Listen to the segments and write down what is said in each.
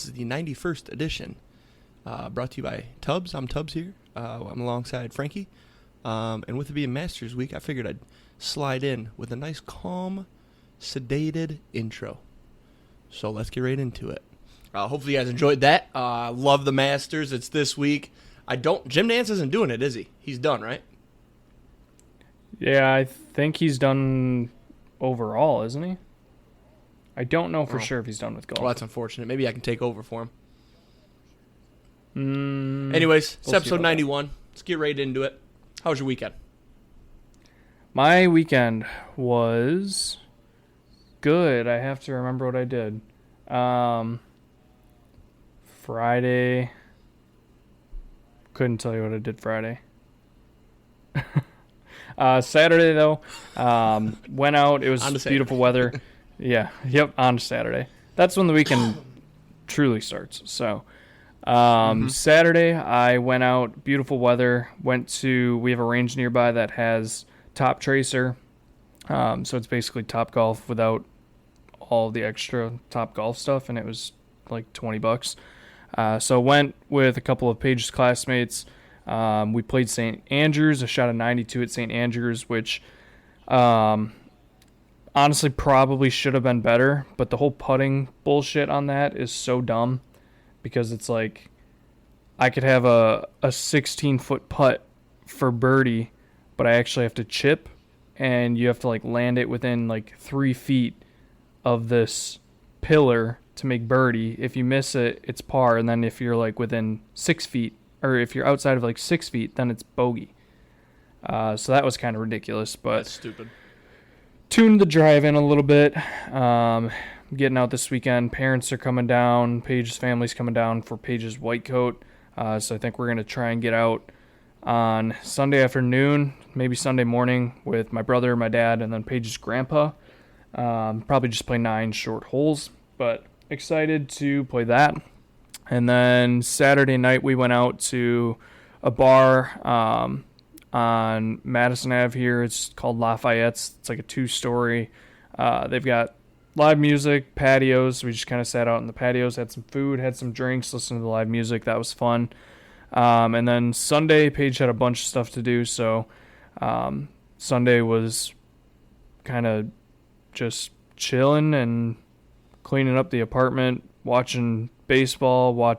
This is the 91st edition, brought to you by Tubbs. I'm Tubbs here. I'm alongside Franke. And with it being Masters Week, I figured I'd slide in with a nice, calm, sedated intro. So let's get right into it. Hopefully you guys enjoyed that. Love the Masters. It's this week. Jim Nance isn't doing it, is he? He's done, right? Yeah, I think he's done overall, isn't he? I don't know for sure if he's done with golf. Well, that's unfortunate. Maybe I can take over for him. Anyways, it's episode 91. Let's get right into it. How was your weekend? My weekend was good. I have to remember what I did. Friday. Couldn't tell you what I did Friday. Saturday, though, went out. It was beautiful weather. Yeah, yep, on Saturday. That's when the weekend truly starts. So, Saturday, I went out, beautiful weather, we have a range nearby that has Top Tracer. So it's basically Top Golf without all the extra Top Golf stuff, and it was like $20. So went with a couple of Paige's classmates. We played St. Andrews. I shot a 92 at St. Andrews, which honestly probably should have been better, but the whole putting bullshit on that is so dumb because it's like I could have a 16-foot putt for birdie, but I actually have to chip, and you have to like land it within like 3 feet of this pillar to make birdie. If you miss it, it's par, and then if you're like within 6 feet, or if you're outside of like 6 feet, then it's bogey. So that was kind of ridiculous, but that's stupid. Tuned the drive in a little bit. Getting out this weekend. Parents are coming down. Paige's family's coming down for Paige's white coat. So I think we're going to try and get out on Sunday afternoon, maybe Sunday morning with my brother, my dad, and then Paige's grandpa. Probably just play 9 short holes, but excited to play that. And then Saturday night we went out to a bar on Madison Ave here. It's called Lafayette's. It's like a 2-story. They've got live music, patios. We just kind of sat out in the patios, had some food, had some drinks, listened to the live music. That was fun. And then Sunday, Paige had a bunch of stuff to do. So Sunday was kind of just chilling and cleaning up the apartment, watching baseball, I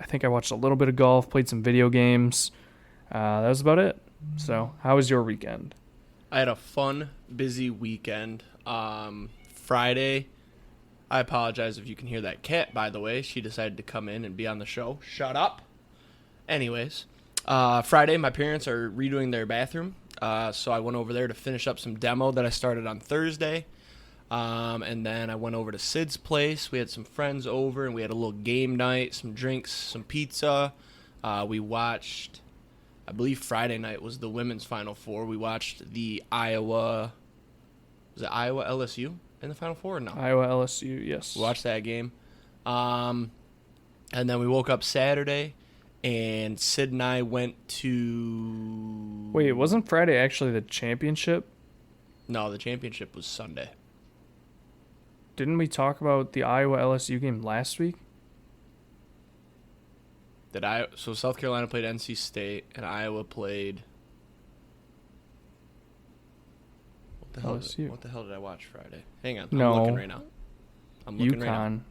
think I watched a little bit of golf, played some video games. That was about it. So, how was your weekend? I had a fun, busy weekend. Friday, I apologize if you can hear that cat, by the way. She decided to come in and be on the show. Shut up. Anyways, Friday, my parents are redoing their bathroom. So I went over there to finish up some demo that I started on Thursday. And then I went over to Sid's place. We had some friends over, and we had a little game night, some drinks, some pizza. We watched... I believe Friday night was the women's Final Four. We watched the Iowa LSU in the Final Four or no? Iowa LSU, yes. We watched that game. And then we woke up Saturday, and Sid and I went to... Wait, wasn't Friday actually the championship? No, the championship was Sunday. Didn't we talk about the Iowa LSU game last week? So South Carolina played NC State, and Iowa played... What the hell did I watch Friday? Hang on, I'm looking right now. UConn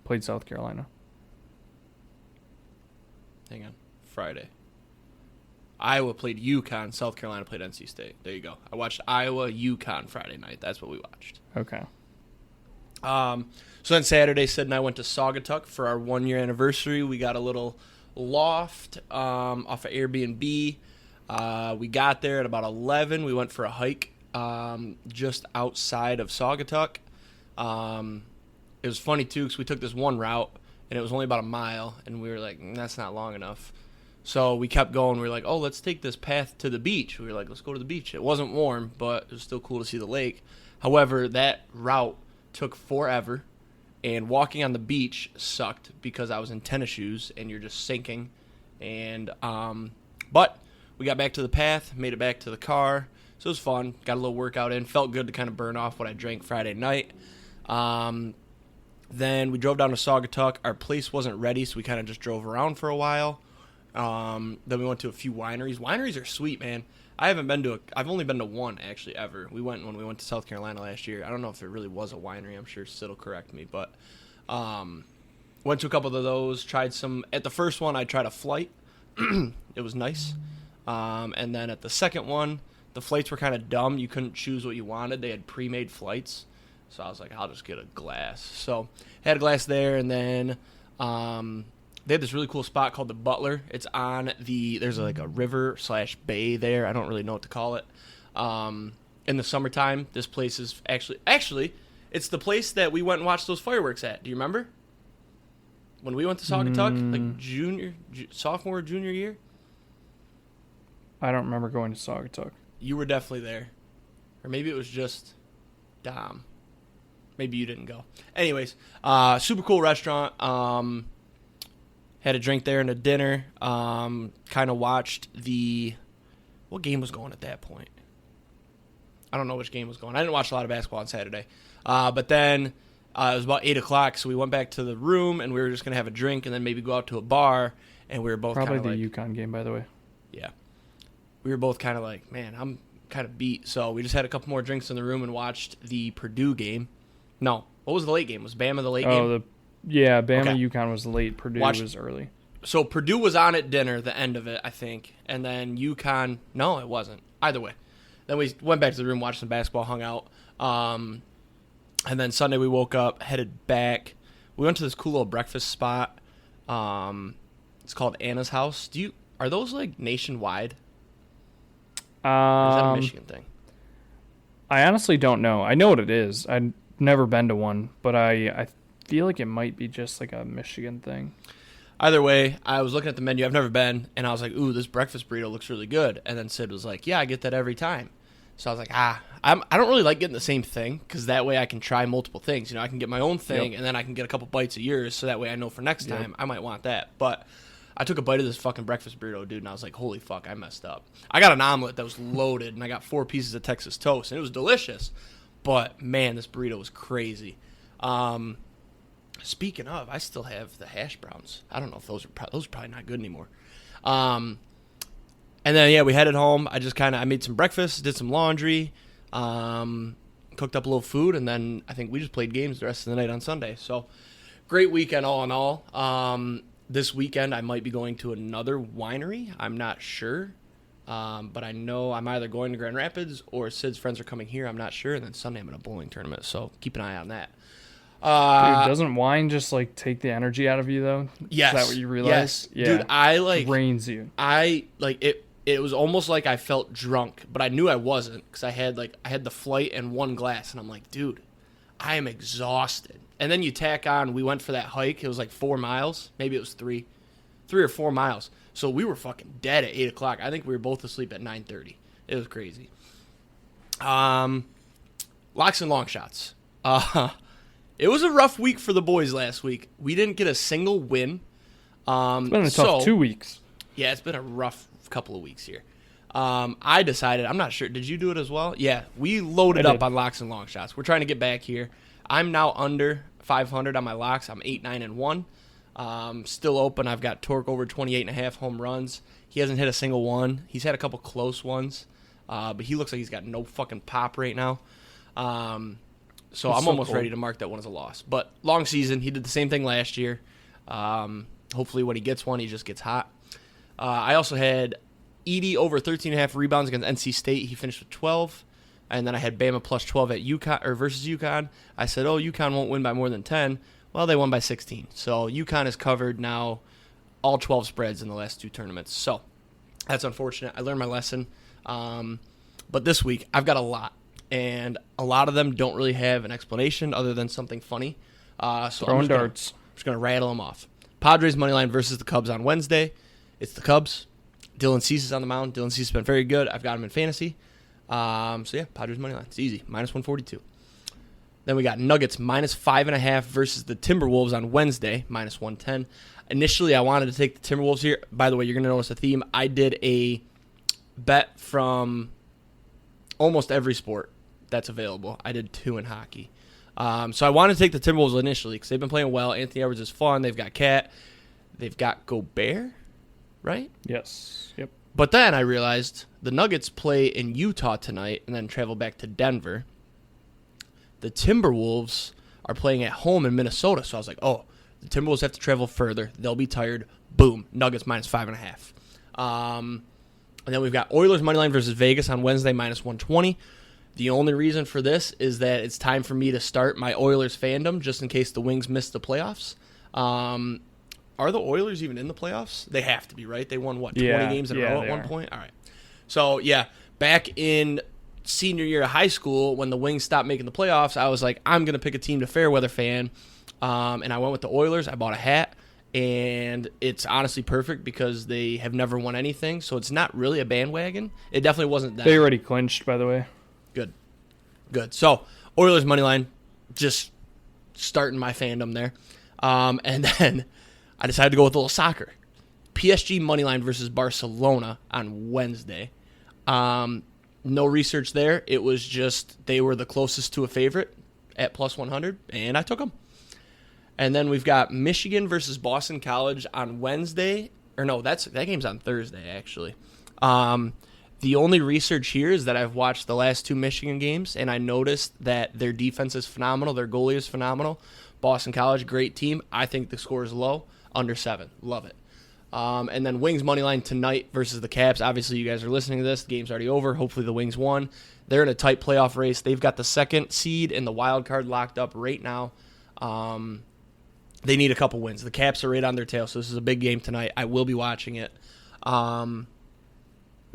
played South Carolina. Hang on, Friday. Iowa played UConn, South Carolina played NC State. There you go. I watched Iowa, UConn Friday night. That's what we watched. Okay. So then Saturday, Sid and I went to Saugatuck for our 1-year anniversary. We got a little loft off of Airbnb. We got there at about 11. We went for a hike just outside of Saugatuck. It was funny, too, because we took this one route, and it was only about a mile, and we were like, that's not long enough. So we kept going. We were like, let's take this path to the beach. We were like, let's go to the beach. It wasn't warm, but it was still cool to see the lake. However, that route took forever, and walking on the beach sucked because I was in tennis shoes and you're just sinking. And but we got back to the path, made it back to the car, so it was fun. Got a little workout in, felt good to kind of burn off what I drank Friday night. Then we drove down to Saugatuck. Our place wasn't ready, so we kind of just drove around for a while. Then we went to a few wineries. Wineries are sweet, man. I've only been to one, actually, ever. We went when we went to South Carolina last year. I don't know if it really was a winery. I'm sure Sid will correct me. But went to a couple of those. Tried some. At the first one, I tried a flight. It was nice. And then at the second one, the flights were kind of dumb. You couldn't choose what you wanted. They had pre-made flights. So I was like, I'll just get a glass. So had a glass there, and then they had this really cool spot called the Butler. It's on there's like a river/bay there. I don't really know what to call it. In the summertime, this place is actually, it's the place that we went and watched those fireworks at. Do you remember? When we went to Saugatuck, like sophomore, junior year? I don't remember going to Saugatuck. You were definitely there. Or maybe it was just Dom. Maybe you didn't go. Anyways, super cool restaurant. Had a drink there and a dinner. Kind of watched what game was going at that point? I don't know which game was going. I didn't watch a lot of basketball on Saturday. But then it was about 8 o'clock, so we went back to the room, and we were just going to have a drink and then maybe go out to a bar, and we were both probably kind of the UConn game, by the way. Yeah. We were both kind of like, man, I'm kind of beat. So we just had a couple more drinks in the room and watched the Purdue game. No. What was the late game? Was Bama the late game? Bama Okay. UConn was late. Purdue was early. So Purdue was on at dinner, the end of it, I think. And then UConn, no, it wasn't. Either way. Then we went back to the room, watched some basketball, hung out. And then Sunday we woke up, headed back. We went to this cool little breakfast spot. It's called Anna's House. Are those like nationwide? Or is that a Michigan thing? I honestly don't know. I know what it is. I've never been to one, but I feel like it might be just like a Michigan thing. Either way, I was looking at the menu. I've never been, and I was like, ooh, this breakfast burrito looks really good. And then Sid was like, yeah, I get that every time. So I was like, I don't really like getting the same thing, because that way I can try multiple things. You know, I can get my own thing, and then I can get a couple bites of yours, so that way I know for next time I might want that. But I took a bite of this fucking breakfast burrito, dude, and I was like, holy fuck, I messed up. I got an omelet that was loaded, and I got 4 pieces of Texas toast, and it was delicious. But, man, this burrito was crazy. Speaking of, I still have the hash browns. I don't know if those are probably not good anymore. And then, yeah, we headed home. I made some breakfast, did some laundry, cooked up a little food, and then I think we just played games the rest of the night on Sunday. So, great weekend all in all. This weekend I might be going to another winery. I'm not sure. But I know I'm either going to Grand Rapids or Sid's friends are coming here. I'm not sure. And then Sunday I'm in a bowling tournament, so keep an eye on that. Dude, doesn't wine just like take the energy out of you though? Yes. Is that what you realize? Yes. Yeah. Dude, I like drains you. I like it. It was almost like I felt drunk, but I knew I wasn't, because I had the flight and one glass, and I'm like, dude, I am exhausted. And then you tack on, we went for that hike. It was like 4 miles. Maybe it was 3 or 4 miles. So we were fucking dead at 8 o'clock. I think we were both asleep at 9:30. It was crazy. Locks and long shots. It was a rough week for the boys last week. We didn't get a single win. It's been a tough 2 weeks. Yeah, it's been a rough couple of weeks here. I decided, I'm not sure, did you do it as well? Yeah, we loaded up on locks and long shots. We're trying to get back here. I'm now under 500 on my locks. I'm 8-9-1. Still open. I've got Torque over 28.5 home runs. He hasn't hit a single one. He's had a couple close ones, but he looks like he's got no fucking pop right now. So I'm almost ready to mark that one as a loss. But long season, he did the same thing last year. Hopefully when he gets one, he just gets hot. I also had Edie over 13.5 rebounds against NC State. He finished with 12. And then I had Bama plus 12 at UConn, or versus UConn. I said, UConn won't win by more than 10. Well, they won by 16. So UConn has covered now all 12 spreads in the last 2 tournaments. So that's unfortunate. I learned my lesson. But this week, I've got a lot. And a lot of them don't really have an explanation other than something funny. So Throwing darts. I'm just going to rattle them off. Padres moneyline versus the Cubs on Wednesday. It's the Cubs. Dylan Cease is on the mound. Dylan Cease has been very good. I've got him in fantasy. So, yeah, Padres moneyline. It's easy. Minus 142. Then we got Nuggets minus 5.5 versus the Timberwolves on Wednesday, minus 110. Initially, I wanted to take the Timberwolves here. By the way, you're going to notice a theme. I did a bet from almost every sport that's available. I did 2 in hockey. So I wanted to take the Timberwolves initially because they've been playing well. Anthony Edwards is fun. They've got Cat. They've got Gobert, right? Yes. Yep. But then I realized the Nuggets play in Utah tonight and then travel back to Denver. The Timberwolves are playing at home in Minnesota. So I was like, oh, the Timberwolves have to travel further. They'll be tired. Boom. Nuggets minus 5.5. And then we've got Oilers moneyline versus Vegas on Wednesday minus 120. The only reason for this is that it's time for me to start my Oilers fandom just in case the Wings miss the playoffs. Are the Oilers even in the playoffs? They have to be, right? They won, 20 games in a row at one point? All right. So, yeah, back in senior year of high school when the Wings stopped making the playoffs, I was like, I'm going to pick a team to Fairweather fan. And I went with the Oilers. I bought a hat. And it's honestly perfect because they have never won anything. So it's not really a bandwagon. It definitely wasn't that. They already clinched, by the way. Good. So, Oilers moneyline, just starting my fandom there. And then I decided to go with a little soccer. PSG moneyline versus Barcelona on Wednesday. No research there. It was just they were the closest to a favorite at plus 100, and I took them. And then we've got Michigan versus Boston College on Wednesday. Or no, that game's on Thursday, actually. The only research here is that I've watched the last 2 Michigan games, and I noticed that their defense is phenomenal. Their goalie is phenomenal. Boston College, great team. I think the score is low, under 7. Love it. And then Wings moneyline tonight versus the Caps. Obviously, you guys are listening to this. The game's already over. Hopefully the Wings won. They're in a tight playoff race. They've got the 2nd seed and the wild card locked up right now. They need a couple wins. The Caps are right on their tail, so this is a big game tonight. I will be watching it.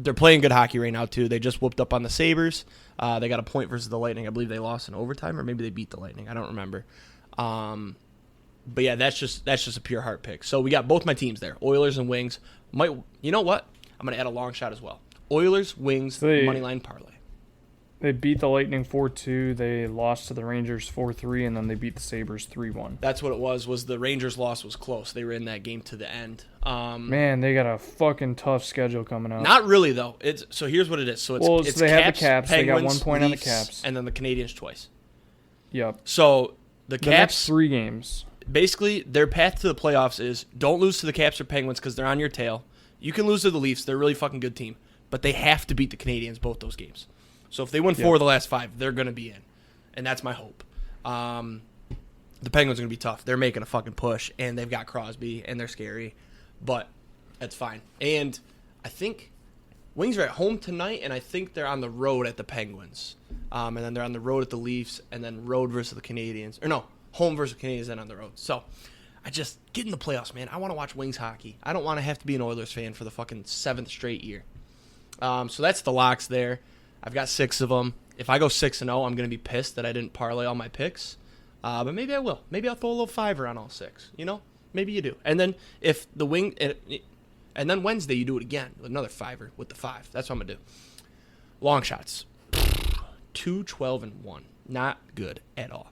They're playing good hockey right now, too. They just whooped up on the Sabres. They got a point versus the Lightning. I believe they lost in overtime, or maybe they beat the Lightning. I don't remember. But, yeah, that's just a pure heart pick. So we got both my teams there, Oilers and Wings. You know what? I'm going to add a long shot as well. Oilers, Wings, moneyline parlay. They beat the Lightning 4-2. They lost to the Rangers 4-3, and then they beat the Sabres 3-1. That's what it was the Rangers' loss was close. They were in that game to the end. Man, they got a fucking tough schedule coming up. Not really, though. So here's what it is. So it's they Caps, have the Caps. Penguins, they got 1 point Leafs, on the Caps. And then the Canadians twice. Yep. So the Caps... next 3 games. Basically, their path to the playoffs is don't lose to the Caps or Penguins because they're on your tail. You can lose to the Leafs. They're a really fucking good team. But they have to beat the Canadians both those games. So if they win 4 of the last 5, they're going to be in. And that's my hope. The Penguins are going to be tough. They're making a fucking push, and they've got Crosby, and they're scary. But that's fine. And I think Wings are at home tonight, and I think they're on the road at the Penguins. And then they're on the road at the Leafs, and then road versus the Canadians. Or no, home versus the Canadians, then on the road. So I just get in the playoffs, man. I want to watch Wings hockey. I don't want to have to be an Oilers fan for the fucking 7th straight year. So that's the locks there. I've got 6 of them. If I go 6-0, I'm going to be pissed that I didn't parlay all my picks. But maybe I will. Maybe I'll throw a little fiver on all 6. You know? Maybe you do. And then if the wing... And then Wednesday you do it again with another fiver with the 5. That's what I'm going to do. Long shots. 2-12-1. Not good at all.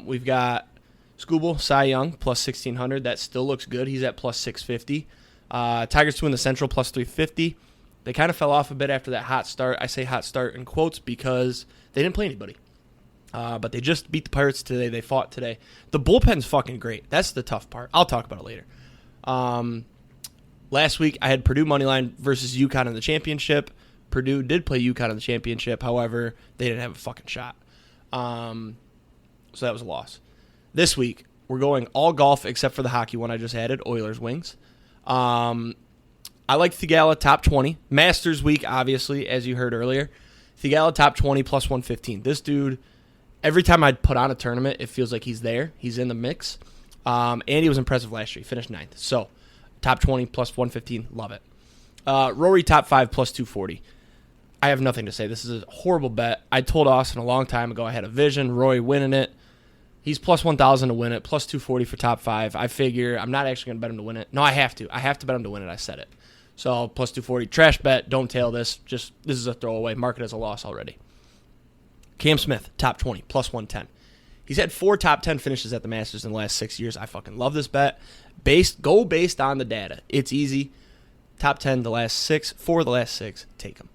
We've got Scooble, Cy Young, plus 1,600. That still looks good. He's at plus 650. Tigers to win the Central, plus 350. They kind of fell off a bit after that hot start. I say hot start in quotes because they didn't play anybody. But they just beat the Pirates today. They fought today. The bullpen's fucking great. That's the tough part. I'll talk about it later. Last week, I had Purdue moneyline versus UConn in the championship. Purdue did play UConn in the championship. However, they didn't have a fucking shot. So that was a loss. This week, we're going all golf except for the hockey one I just added, Oilers Wings. I like Thigala top 20. Masters week, obviously, as you heard earlier. Thigala top 20 plus 115. This dude, every time I put on a tournament, it feels like he's there. He's in the mix. And he was impressive last year. He finished 9th. So, top 20 plus 115. Love it. Rory top 5 plus 240. I have nothing to say. This is a horrible bet. I told Austin a long time ago I had a vision. Rory winning it. He's plus 1,000 to win it. Plus 240 for top 5. I figure I'm not actually going to bet him to win it. No, I have to. I have to bet him to win it. I said it. So, plus 240. Trash bet. Don't tail this. This is a throwaway. Mark it as a loss already. Cam Smith, top 20, plus 110. He's had 4 top 10 finishes at the Masters in the last 6 years. I fucking love this bet. Go based on the data. It's easy. Top 10 the last 6. 4 of the last 6. Take him.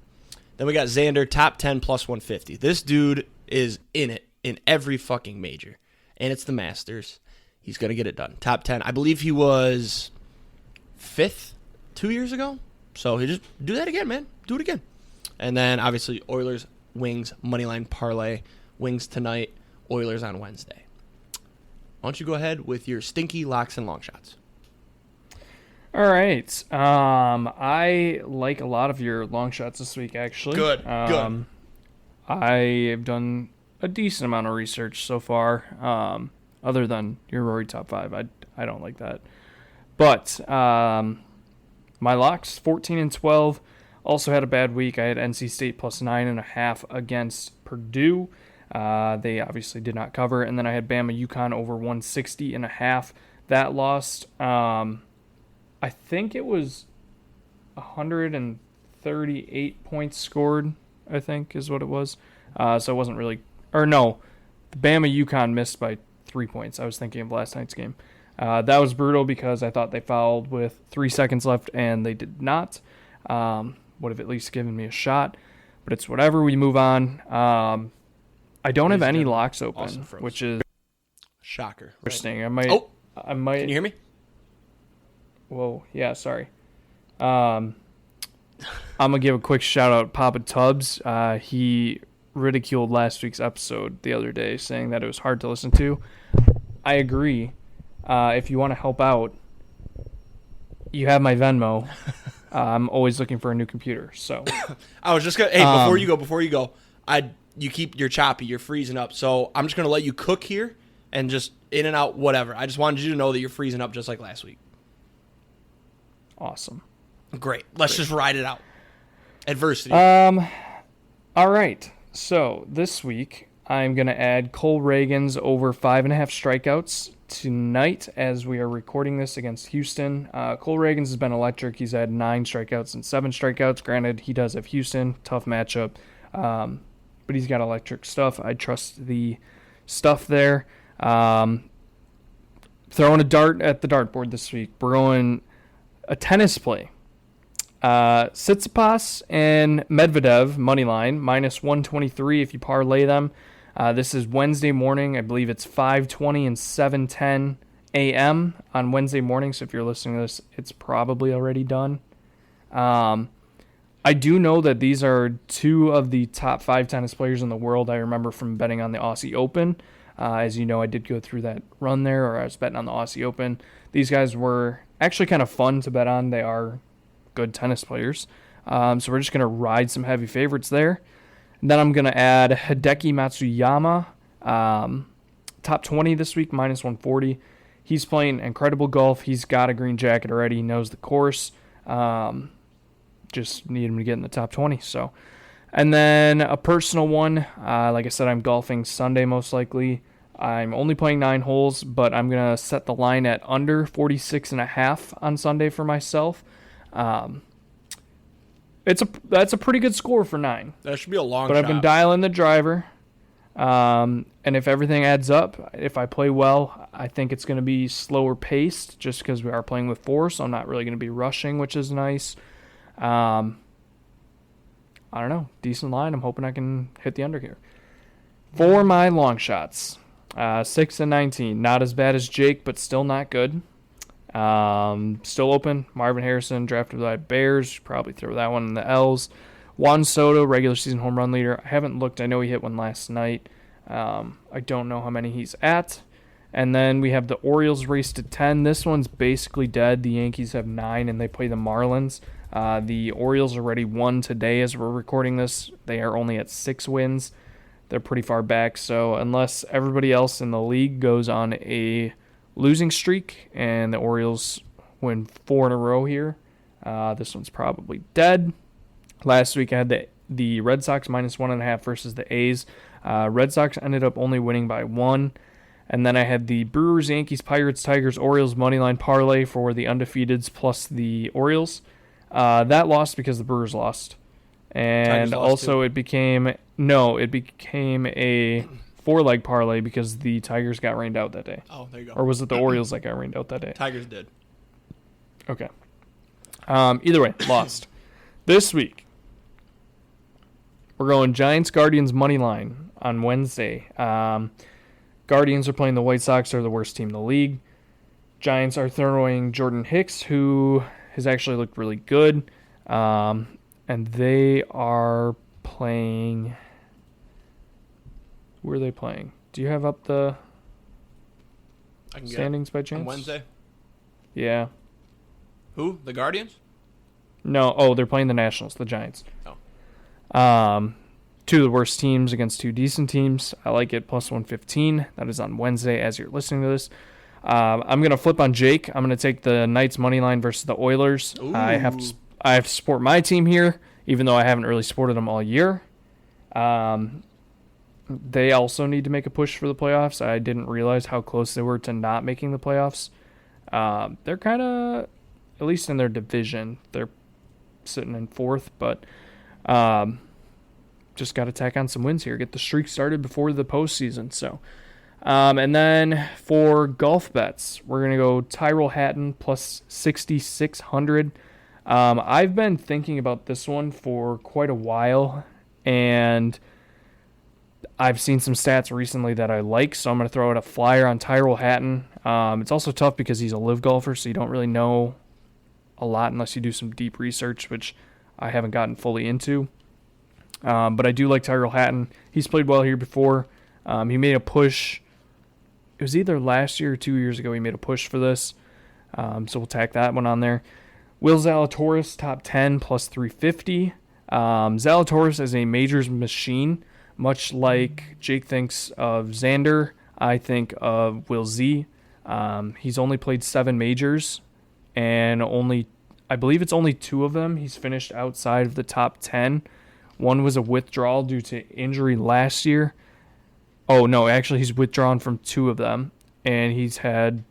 Then we got Xander, top 10, plus 150. This dude is in it in every fucking major. And it's the Masters. He's going to get it done. Top 10. I believe he was 5th 2 years ago. So he just do that again, man. Do it again. And then, obviously, Oilers, Wings, Moneyline Parlay. Wings tonight, Oilers on Wednesday. Why don't you go ahead with your stinky locks and long shots? All right. I like a lot of your long shots this week, actually. Good. I have done a decent amount of research so far. Other than your Rory top 5, I don't like that. But my locks, 14-12. Also had a bad week. I had NC State plus 9.5 against Purdue. They obviously did not cover. And then I had Bama UConn over 160.5. That lost. I think it was 138 points scored, I think is what it was. So it wasn't really... Or no, Bama UConn missed by 3 points. I was thinking of last night's game. That was brutal because I thought they fouled with 3 seconds left, and they did not. Would have at least given me a shot. But it's whatever. We move on. I don't have any locks open, which is... Shocker. Interesting. Right. I might... Can you hear me? Whoa, yeah, sorry. I'm going to give a quick shout-out Papa Tubbs. He ridiculed last week's episode the other day, saying that it was hard to listen to. I agree. If you want to help out, you have my Venmo. I'm always looking for a new computer. So I was just going to... Hey, before you go, you keep... You're choppy. You're freezing up. So I'm just going to let you cook here and just in and out, whatever. I just wanted you to know that you're freezing up just like last week. Awesome. Great. Let's just ride it out. Adversity. All right. So this week, I'm going to add Cole Reagan's over 5.5 strikeouts tonight as we are recording this against Houston. Cole Reagan's has been electric. He's had 9 strikeouts and 7 strikeouts. Granted, he does have Houston. Tough matchup. But he's got electric stuff. I trust the stuff there. Throwing a dart at the dartboard this week. We're going a tennis play. Tsitsipas and Medvedev moneyline minus 123 if you parlay them. This is Wednesday morning. I believe it's 5:20 and 7:10 a.m. on Wednesday morning. So if you're listening to this, it's probably already done. I do know that these are 2 of the top 5 tennis players in the world. I remember from betting on the Aussie Open. As you know, I did go through that run there, or I was betting on the Aussie Open. These guys were actually kind of fun to bet on. They are good tennis players. So we're just going to ride some heavy favorites there. And then I'm going to add Hideki Matsuyama, top 20 this week, minus 140. He's playing incredible golf. He's got a green jacket already. He knows the course. Just need him to get in the top 20. So, and then a personal one. Like I said, I'm golfing Sunday most likely. I'm only playing 9 holes, but I'm going to set the line at under 46.5 on Sunday for myself. That's a pretty good score for 9. That should be a long shot. But I've been dialing the driver. And if everything adds up, if I play well, I think it's going to be slower paced just because we are playing with 4, so I'm not really going to be rushing, which is nice. I don't know. Decent line. I'm hoping I can hit the under here. For my long shots, 6 and 19. Not as bad as Jake, but still not good. Still open. Marvin Harrison, drafted by Bears. Probably throw that one in the L's. Juan Soto, regular season home run leader. I haven't looked. I know he hit one last night. I don't know how many he's at. And then we have the Orioles race to 10. This one's basically dead. The Yankees have 9, and they play the Marlins. The Orioles already won today as we're recording this. They are only at 6 wins. They're pretty far back. So unless everybody else in the league goes on a losing streak and the Orioles win 4 in a row here, this one's probably dead. Last week I had the Red Sox minus 1.5 versus the A's. Red Sox ended up only winning by 1. And then I had the Brewers, Yankees, Pirates, Tigers, Orioles moneyline parlay for the undefeateds plus the Orioles. That lost because the Brewers lost. And also too. It became a 4-leg parlay because the Tigers got rained out that day. Oh, there you go. Or was it the Orioles that got rained out that day? Tigers did. Okay. Either way, lost. This week, we're going Giants, Guardians money line. on Wednesday. Guardians are playing the White Sox. They're the worst team in the league. Giants are throwing Jordan Hicks, who has actually looked really good. And they are playing... Who are they playing? Do you have up the standings by chance? On Wednesday? Yeah. Who? The Guardians? No. Oh, they're playing the Nationals, the Giants. Oh. Two of the worst teams against two decent teams. I like it. Plus 115. That is on Wednesday as you're listening to this. I'm going to flip on Jake. I'm going to take the Knights money line versus the Oilers. Ooh. I have to support my team here, even though I haven't really supported them all year. They also need to make a push for the playoffs. I didn't realize how close they were to not making the playoffs. They're kind of, at least in their division, they're sitting in fourth, but just got to tack on some wins here, get the streak started before the postseason. So, and then for golf bets, we're going to go Tyrrell Hatton plus 6,600. I've been thinking about this one for quite a while, and I've seen some stats recently that I like, so I'm going to throw out a flyer on Tyrrell Hatton. It's also tough because he's a live golfer, so you don't really know a lot unless you do some deep research, which I haven't gotten fully into. But I do like Tyrrell Hatton. He's played well here before. He made a push. It was either last year or 2 years ago he made a push for this. So we'll tack that one on there. Will Zalatoris, top 10, plus 350. Zalatoris is a majors machine. Much like Jake thinks of Xander, I think of Will Z. He's only played 7 majors, and I believe it's only 2 of them he's finished outside of the top 10. One was a withdrawal due to injury last year. Oh, no, actually he's withdrawn from 2 of them, and he's had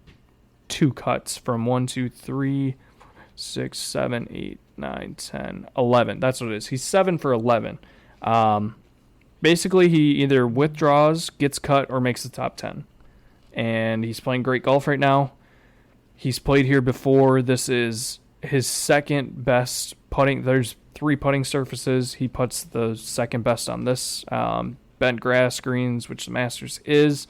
2 cuts from 1, 2, 3, 6, 7, 8, 9, 10, 11. That's what it is. He's 7 for 11. Basically, he either withdraws, gets cut, or makes the top 10. And he's playing great golf right now. He's played here before. This is his second best putting. There's 3 putting surfaces. He puts the second best on this. Bent grass greens, which the Masters is.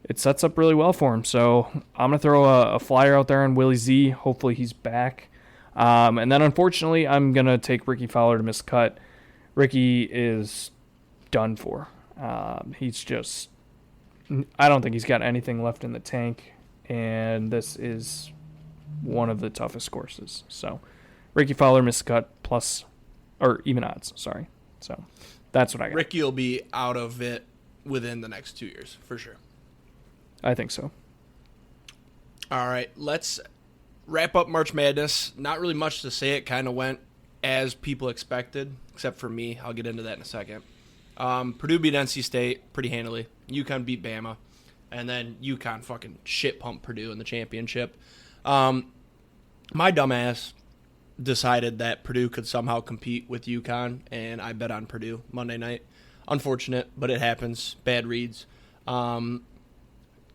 It sets up really well for him. So I'm going to throw a flyer out there on Willie Z. Hopefully he's back. And then, unfortunately, I'm going to take Ricky Fowler to miss cut. Ricky is done for. He's just, I don't think he's got anything left in the tank, and this is one of the toughest courses. So Ricky Fowler missed cut plus, or even odds, sorry. So that's what I got. Ricky will be out of it within the next 2 years, for sure. I think so. All right, let's wrap up March Madness. Not really much to say. It kind of went as people expected, except for me. I'll get into that in a second. Purdue beat NC State pretty handily. UConn beat Bama. And then UConn fucking shit pumped Purdue in the championship. My dumbass decided that Purdue could somehow compete with UConn, and I bet on Purdue Monday night. Unfortunate, but it happens. Bad reads.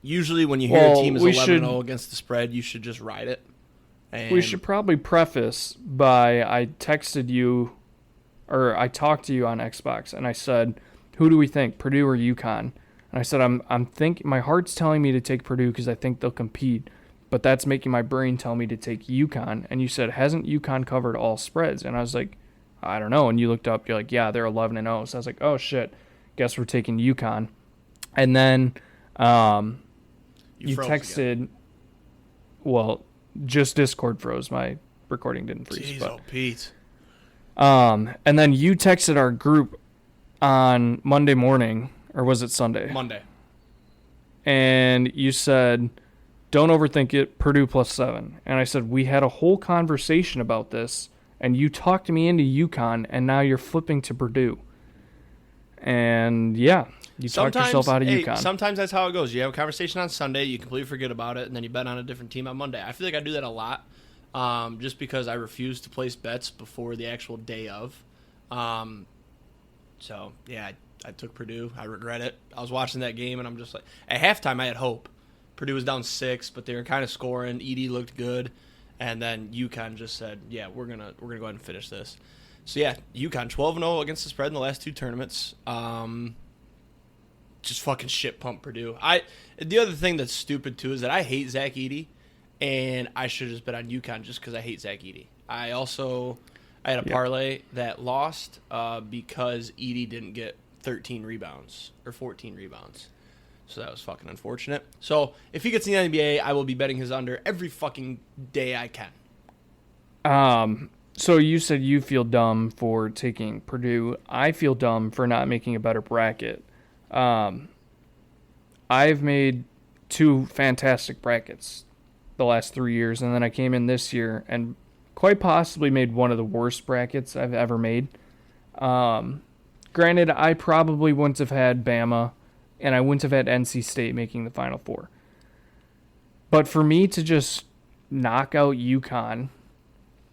Usually when you hear a team is 11-0 against the spread, you should just ride it. And we should probably preface by I texted you, or I talked to you on Xbox, and I said, who do we think, Purdue or UConn? And I said, my heart's telling me to take Purdue because I think they'll compete, but that's making my brain tell me to take UConn. And you said, hasn't UConn covered all spreads? And I was like, I don't know. And you looked up, you're like, yeah, they're 11-0. So I was like, oh shit, guess we're taking UConn. And then you texted, again. Well, just Discord froze. My recording didn't freeze. Jeez, but, Pete. And then you texted our group on Monday morning, or was it Sunday? Monday. And you said, don't overthink it, Purdue +7. And I said, we had a whole conversation about this, and you talked me into UConn, and now you're flipping to Purdue. And, yeah, you talked yourself out of UConn. Sometimes that's how it goes. You have a conversation on Sunday, you completely forget about it, and then you bet on a different team on Monday. I feel like I do that a lot, just because I refuse to place bets before the actual day of. So, yeah, I took Purdue. I regret it. I was watching that game, and I'm just like, at halftime I had hope. Purdue was down 6, but they were kind of scoring. Edey looked good, and then UConn just said, "Yeah, we're gonna go ahead and finish this." So yeah, UConn 12-0 against the spread in the last 2 tournaments. just fucking shit pump Purdue. The other thing that's stupid too is that I hate Zach Edey, and I should have just bet on UConn just because I hate Zach Edey. I had a parlay that lost because Edey didn't get 13 rebounds or 14 rebounds. So that was fucking unfortunate. So if he gets in the NBA, I will be betting his under every fucking day I can. So you said you feel dumb for taking Purdue. I feel dumb for not making a better bracket. I've made 2 fantastic brackets the last 3 years, and then I came in this year and quite possibly made one of the worst brackets I've ever made. Granted, I probably wouldn't have had Bama, and I wouldn't have had NC State making the Final Four. But for me to just knock out UConn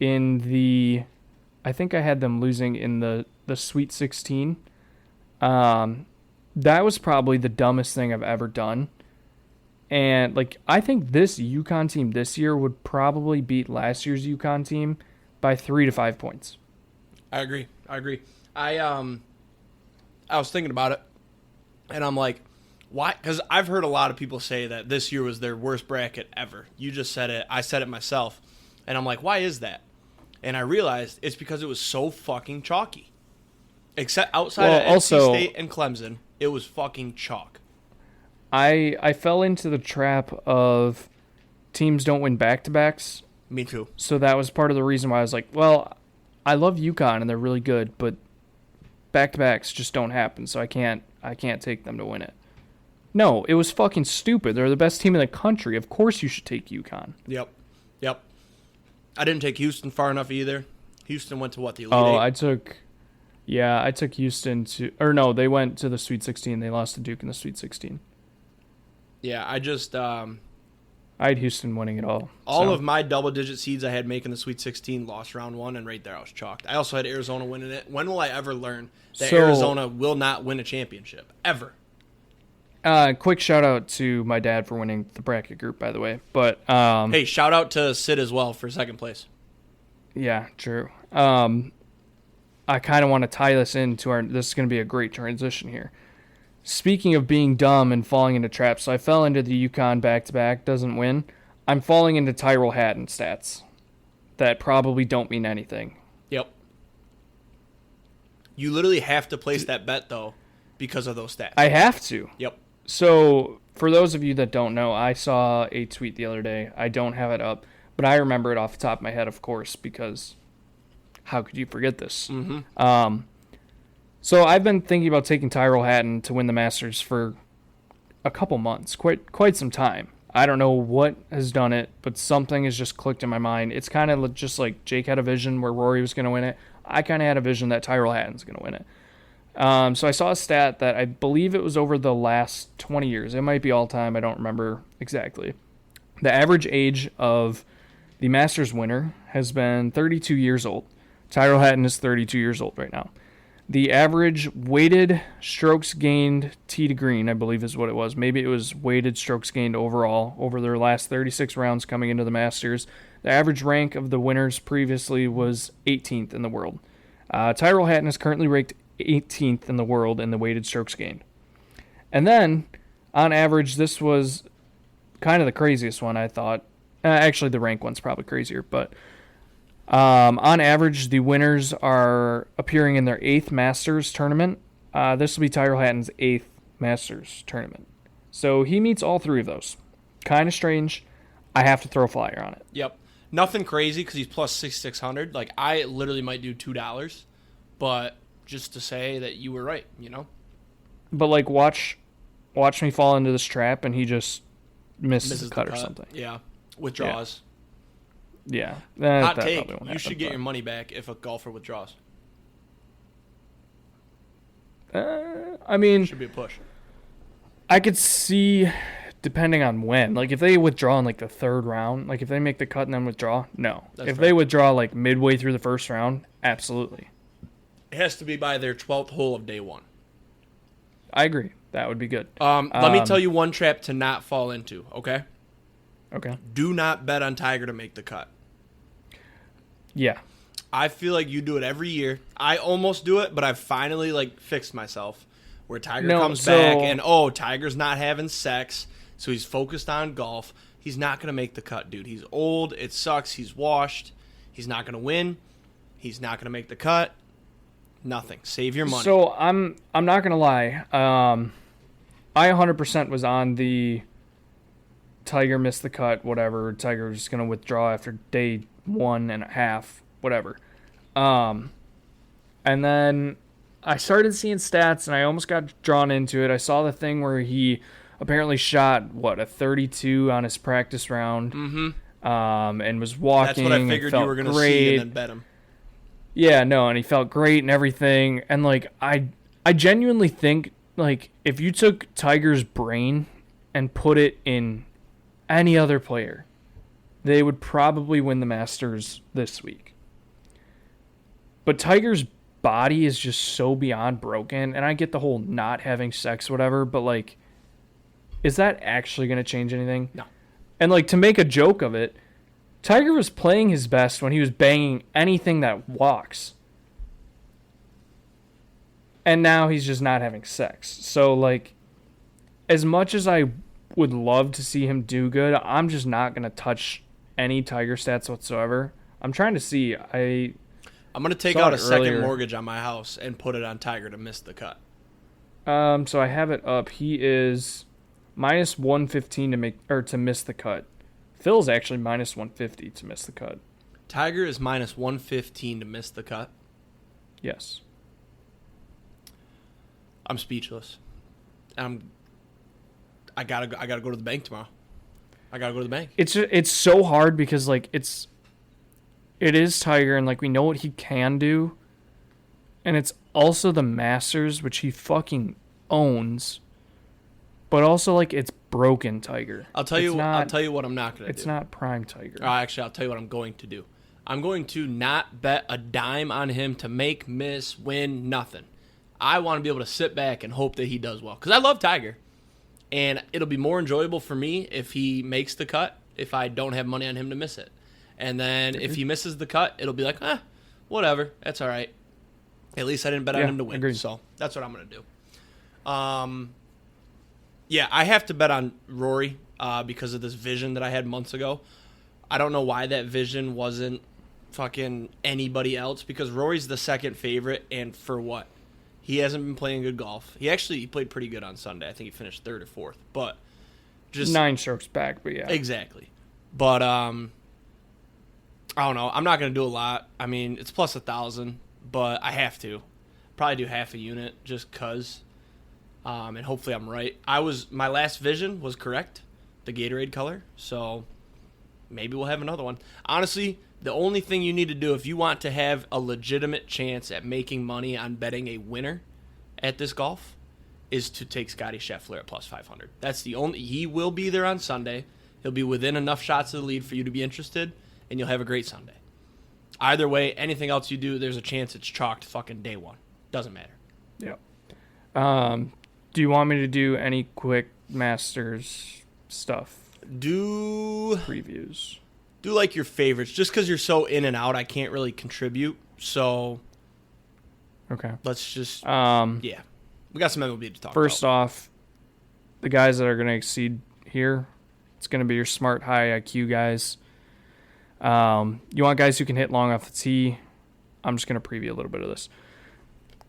I think I had them losing in the Sweet 16. That was probably the dumbest thing I've ever done. And I think this UConn team this year would probably beat last year's UConn team by 3 to 5 points. I agree. I was thinking about it, and I'm like, why? Because I've heard a lot of people say that this year was their worst bracket ever. You just said it. I said it myself, and I'm like, why is that? And I realized it's because it was so fucking chalky. Except outside of NC State and Clemson, it was fucking chalk. I fell into the trap of teams don't win back-to-backs. Me too. So that was part of the reason why I was like, well, I love UConn and they're really good, but back-to-backs just don't happen, so I can't take them to win it. No, it was fucking stupid. They're the best team in the country. Of course you should take UConn. Yep. I didn't take Houston far enough either. Houston went to what, the Elite Eight? I took Houston to, or no, they went to the Sweet 16. They lost to Duke in the Sweet 16. Yeah, I just... I had Houston winning it all. All of my double-digit seeds I had making the Sweet 16 lost round 1, and right there I was chalked. I also had Arizona winning it. When will I ever learn that Arizona will not win a championship? Ever. Quick shout-out to my dad for winning the bracket group, by the way. But hey, shout-out to Sid as well for second place. Yeah, true. I kind of want to tie this into this is going to be a great transition here. Speaking of being dumb and falling into traps, so I fell into the UConn back-to-back, doesn't win. I'm falling into Tyrrell Hatton stats that probably don't mean anything. Yep. You literally have to place that bet, though, because of those stats. I have to. Yep. So, for those of you that don't know, I saw a tweet the other day. I don't have it up, but I remember it off the top of my head, of course, because how could you forget this? Mm-hmm. So I've been thinking about taking Tyrrell Hatton to win the Masters for a couple months, quite some time. I don't know what has done it, but something has just clicked in my mind. It's kind of just like Jake had a vision where Rory was going to win it. I kind of had a vision that Tyrrell Hatton's going to win it. So I saw a stat that I believe it was over the last 20 years. It might be all time. I don't remember exactly. The average age of the Masters winner has been 32 years old. Tyrrell Hatton is 32 years old right now. The average weighted strokes gained tee to green, I believe is what it was. Maybe it was weighted strokes gained overall over their last 36 rounds coming into the Masters. The average rank of the winners previously was 18th in the world. Tyrrell Hatton is currently ranked 18th in the world in the weighted strokes gained. And then, on average, this was kind of the craziest one, I thought. Actually, the rank one's probably crazier, but on average, the winners are appearing in their 8th Masters tournament. This will be Tyrrell Hatton's 8th Masters tournament. So he meets all 3 of those. Kind of strange. I have to throw a flyer on it. Yep. Nothing crazy because he's plus 6,600. Like, I literally might do $2, but just to say that you were right, you know? But, watch me fall into this trap and he just misses the cut or something. Yeah. Withdraws. Yeah. Hot take. You should get your money back if a golfer withdraws. I mean, should be a push. I could see, depending on when. If they withdraw in the 3rd round, if they make the cut and then withdraw, no. If they withdraw midway through the 1st round, absolutely. It has to be by their 12th hole of day 1. I agree. That would be good. Let me tell you one trap to not fall into, okay? Okay. Do not bet on Tiger to make the cut. Yeah. I feel like you do it every year. I almost do it, but I've finally fixed myself. where Tiger No, comes back and, Tiger's not having sex, so he's focused on golf. He's not going to make the cut, dude. He's old. It sucks. He's washed. He's not going to win. He's not going to make the cut. Nothing. Save your money. So I'm not going to lie. I 100% was on the Tiger missed the cut, whatever. Tiger was going to withdraw after day 1.5, whatever. And then I started seeing stats, and I almost got drawn into it. I saw the thing where he apparently shot, a 32 on his practice round, and was walking. That's what I figured you were going to see and then bet him. Yeah, no, and he felt great and everything. And, I genuinely think, if you took Tiger's brain and put it in any other player, they would probably win the Masters this week. But Tiger's body is just so beyond broken, and I get the whole not having sex, whatever, but, is that actually going to change anything? No. And, to make a joke of it, Tiger was playing his best when he was banging anything that walks. And now he's just not having sex. So, as much as I would love to see him do good, I'm just not going to touch any Tiger stats whatsoever. I'm trying to see. I'm going to take out a second mortgage on my house and put it on Tiger to miss the cut. So I have it up. He is minus 115 to miss the cut. Phil's actually minus 150 to miss the cut. Tiger is minus 115 to miss the cut. Yes. I'm speechless. I gotta go to the bank tomorrow. I gotta go to the bank. It's so hard because it is Tiger, and we know what he can do, and it's also the Masters, which he fucking owns, but also it's broken Tiger. I'll tell you what I'm not gonna do. It's not prime Tiger. Actually, I'll tell you what I'm going to do. I'm going to not bet a dime on him to make, miss, win, nothing. I want to be able to sit back and hope that he does well, because I love Tiger, and it'll be more enjoyable for me if he makes the cut if I don't have money on him to miss it. And then if he misses the cut, it'll be whatever. That's all right. At least I didn't bet on him to win. Agreed. So that's what I'm going to do. Yeah, I have to bet on Rory because of this vision that I had months ago. I don't know why that vision wasn't fucking anybody else, because Rory's the second favorite, and for what? He hasn't been playing good golf. He played pretty good on Sunday. I think he finished 3rd or 4th. But just 9 strokes back, but yeah. Exactly. But I don't know. I'm not going to do a lot. I mean, it's plus 1,000, but I have to. Probably do half a unit just because. And hopefully I'm right. My last vision was correct, the Gatorade color. So maybe we'll have another one. Honestly, the only thing you need to do if you want to have a legitimate chance at making money on betting a winner at this golf is to take Scotty Scheffler at plus 500. That's the only. He will be there on Sunday. He'll be within enough shots of the lead for you to be interested, and you'll have a great Sunday. Either way, anything else you do, there's a chance it's chalked fucking day one. Doesn't matter. Yeah. Do you want me to do any quick Masters stuff? Previews. Do your favorites. Just because you're so in and out, I can't really contribute. So, okay. Let's just, yeah. We got some MLB to talk about. First off, the guys that are going to exceed here, it's going to be your smart, high IQ guys. You want guys who can hit long off the tee. I'm just going to preview a little bit of this.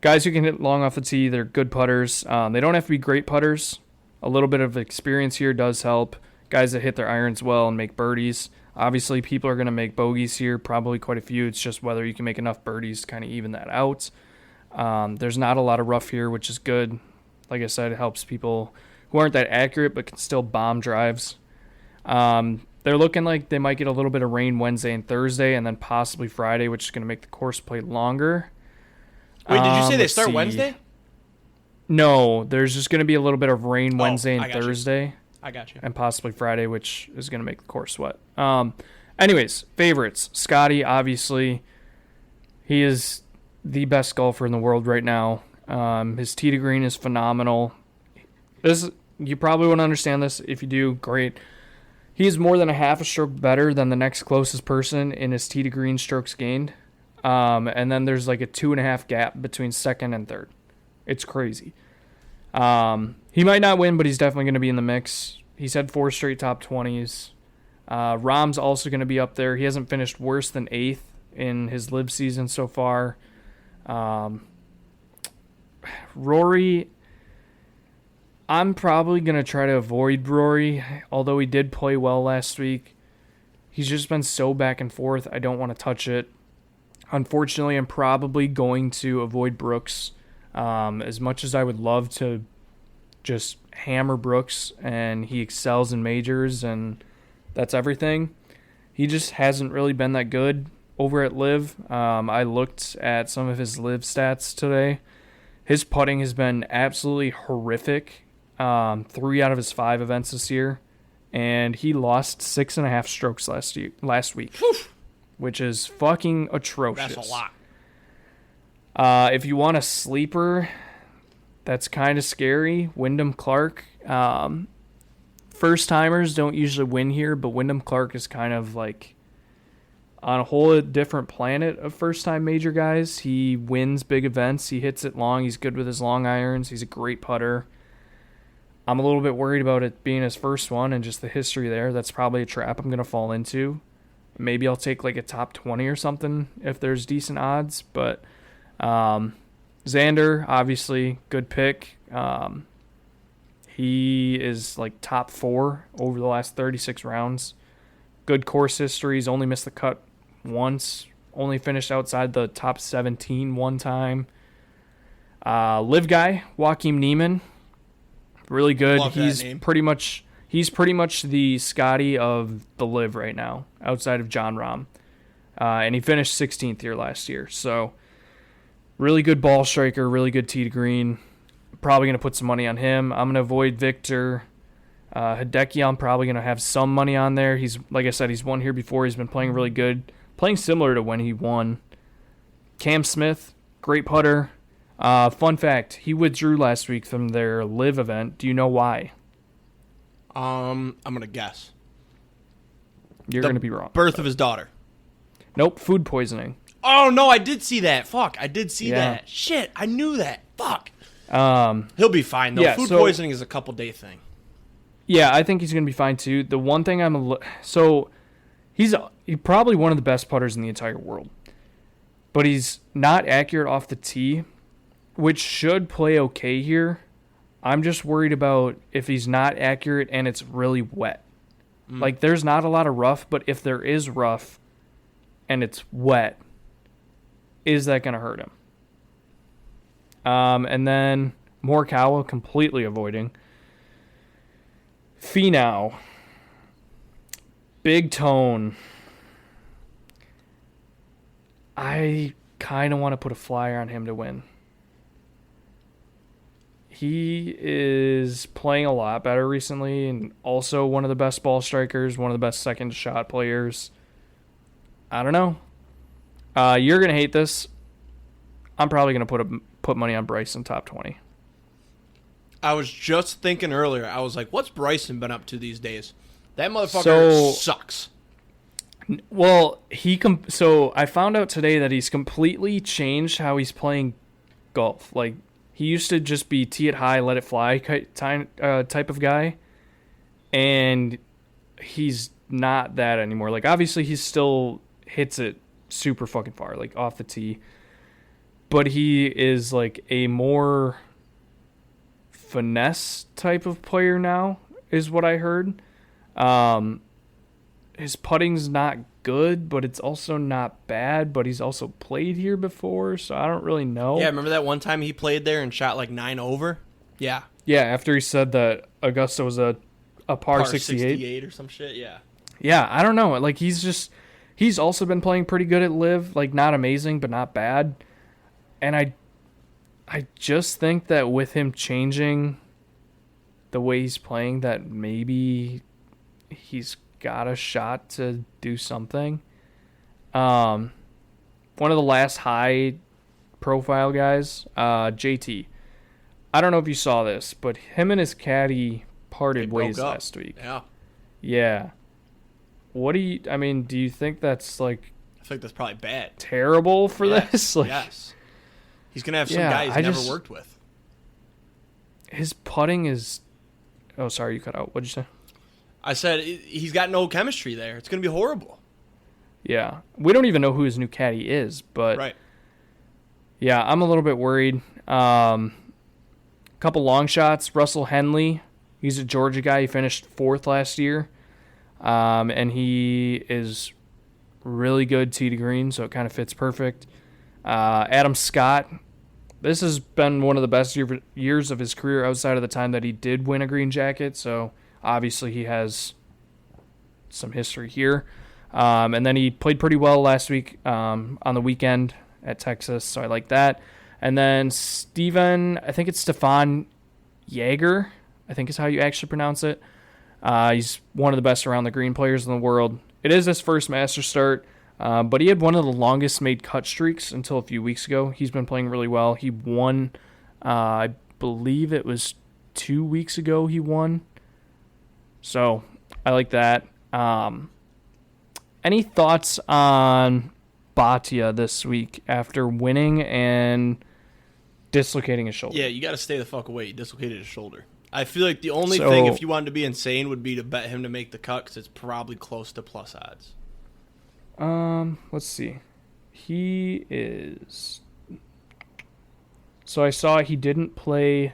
Guys who can hit long off the tee, they're good putters. They don't have to be great putters. A little bit of experience here does help. Guys that hit their irons well and make birdies. Obviously, people are going to make bogeys here, probably quite a few. It's just whether you can make enough birdies to kind of even that out. There's not a lot of rough here, which is good. Like I said, it helps people who aren't that accurate but can still bomb drives. They're looking like they might get a little bit of rain Wednesday and Thursday, and then possibly Friday, which is going to make the course play longer. Wait, did you say they start Wednesday? No, there's just going to be a little bit of rain Wednesday and Thursday. I got you. And possibly Friday, which is going to make the course wet. Anyways, favorites. Scotty, obviously, he is the best golfer in the world right now. His tee to green is phenomenal. You probably won't understand this. If you do, great. He is more than a half a stroke better than the next closest person in his tee to green strokes gained. And then there's a 2.5 gap between second and third. It's crazy. He might not win, but he's definitely going to be in the mix. He's had 4 straight top 20s. Rahm's also going to be up there. He hasn't finished worse than 8th in his live season so far. Rory, I'm probably going to try to avoid Rory, although he did play well last week. He's just been so back and forth. I don't want to touch it. Unfortunately, I'm probably going to avoid Brooks. As much as I would love to just hammer Brooks, and he excels in majors, and that's everything, he just hasn't really been that good over at Live. I looked at some of his Live stats today. His putting has been absolutely horrific 3 out of his 5 events this year, and he lost 6.5 strokes last week, which is fucking atrocious. That's a lot. If you want a sleeper, that's kind of scary. Wyndham Clark. First timers don't usually win here, but Wyndham Clark is kind of like on a whole different planet of first time major guys. He wins big events. He hits it long. He's good with his long irons. He's a great putter. I'm a little bit worried about it being his first one and just the history there. That's probably a trap I'm going to fall into. Maybe I'll take like a top 20 or something if there's decent odds, but Xander, obviously, good pick. He is like top 4 over the last 36 rounds. Good course history. He's only missed the cut once. Only finished outside the top 17 one time. Live guy, Joaquin Niemann. Really good. Love that name. He's pretty much the Scotty of the Live right now, outside of John Rahm. And he finished 16th here last year. So really good ball striker, really good tee to green. Probably going to put some money on him. I'm going to avoid Victor. Hideki, I'm probably going to have some money on there. He's, like I said, he's won here before. He's been playing really good. Playing similar to when he won. Cam Smith, great putter. Fun fact, he withdrew last week from their live event. Do you know why? I'm going to guess. You're going to be wrong. Birth of his daughter. Nope, food poisoning. Oh, no, I did see that. Fuck, I did see that. Shit, I knew that. Fuck. He'll be fine, though. Food poisoning is a couple-day thing. Yeah, I think he's going to be fine, too. The one thing he's probably one of the best putters in the entire world. But he's not accurate off the tee, which should play okay here. I'm just worried about if he's not accurate and it's really wet. Like, there's not a lot of rough, but if there is rough and it's wet, is that going to hurt him? And then Morikawa, completely avoiding. Finau. Big Tone. I kind of want to put a flyer on him to win. He is playing a lot better recently and also one of the best ball strikers, one of the best second shot players. I don't know. You're going to hate this. I'm probably going to put money on Bryson top 20. I was just thinking earlier, I was like, what's Bryson been up to these days? That motherfucker sucks. Well, so I found out today that he's completely changed how he's playing golf. Like, he used to just be tee it high, let it fly type of guy, and he's not that anymore. Like, obviously, he still hits it super fucking far, like, off the tee, but he is, like, a more finesse type of player now, is what I heard. His putting's not good, but it's also not bad, but he's also played here before, so I don't really know. Yeah, remember that one time he played there and shot like 9 over? Yeah. Yeah, after he said that Augusta was a par 68 or some shit, yeah. Yeah, I don't know. Like, he's also been playing pretty good at Live, like, not amazing, but not bad. And I just think that with him changing the way he's playing, that maybe he's got a shot to do something. One of the last high profile guys, JT. I don't know if you saw this, but him and his caddy parted ways last week. Yeah. Yeah. Do you think that's like I think that's probably bad. Terrible for this? Like, yes. He's going to have some guy he's never worked with. his putting is. Oh, sorry, you cut out. What'd you say? I said he's got no chemistry there. It's going to be horrible. Yeah, we don't even know who his new caddy is, but Right. yeah, I'm a little bit worried. Couple long shots. Russell Henley, he's a Georgia guy. He finished 4th last year, and he is really good tee to green, so it kind of fits perfect. Adam Scott, this has been one of the best years of his career outside of the time that he did win a green jacket, so obviously he has some history here. And then he played pretty well last week on the weekend at Texas, so I like that. And then I think it's Stefan Jaeger, I think is how you actually pronounce it. He's one of the best around the green players in the world. It is his first Masters start, but he had one of the longest made cut streaks until a few weeks ago. He's been playing really well. He won, I believe it was 2 weeks ago he won. So I like that. Any thoughts on Bhatia this week after winning and dislocating his shoulder? Yeah, you got to stay the fuck away. He dislocated his shoulder. I feel like the only thing, if you wanted to be insane, would be to bet him to make the cut because it's probably close to plus odds. Let's see. He is. So I saw he didn't play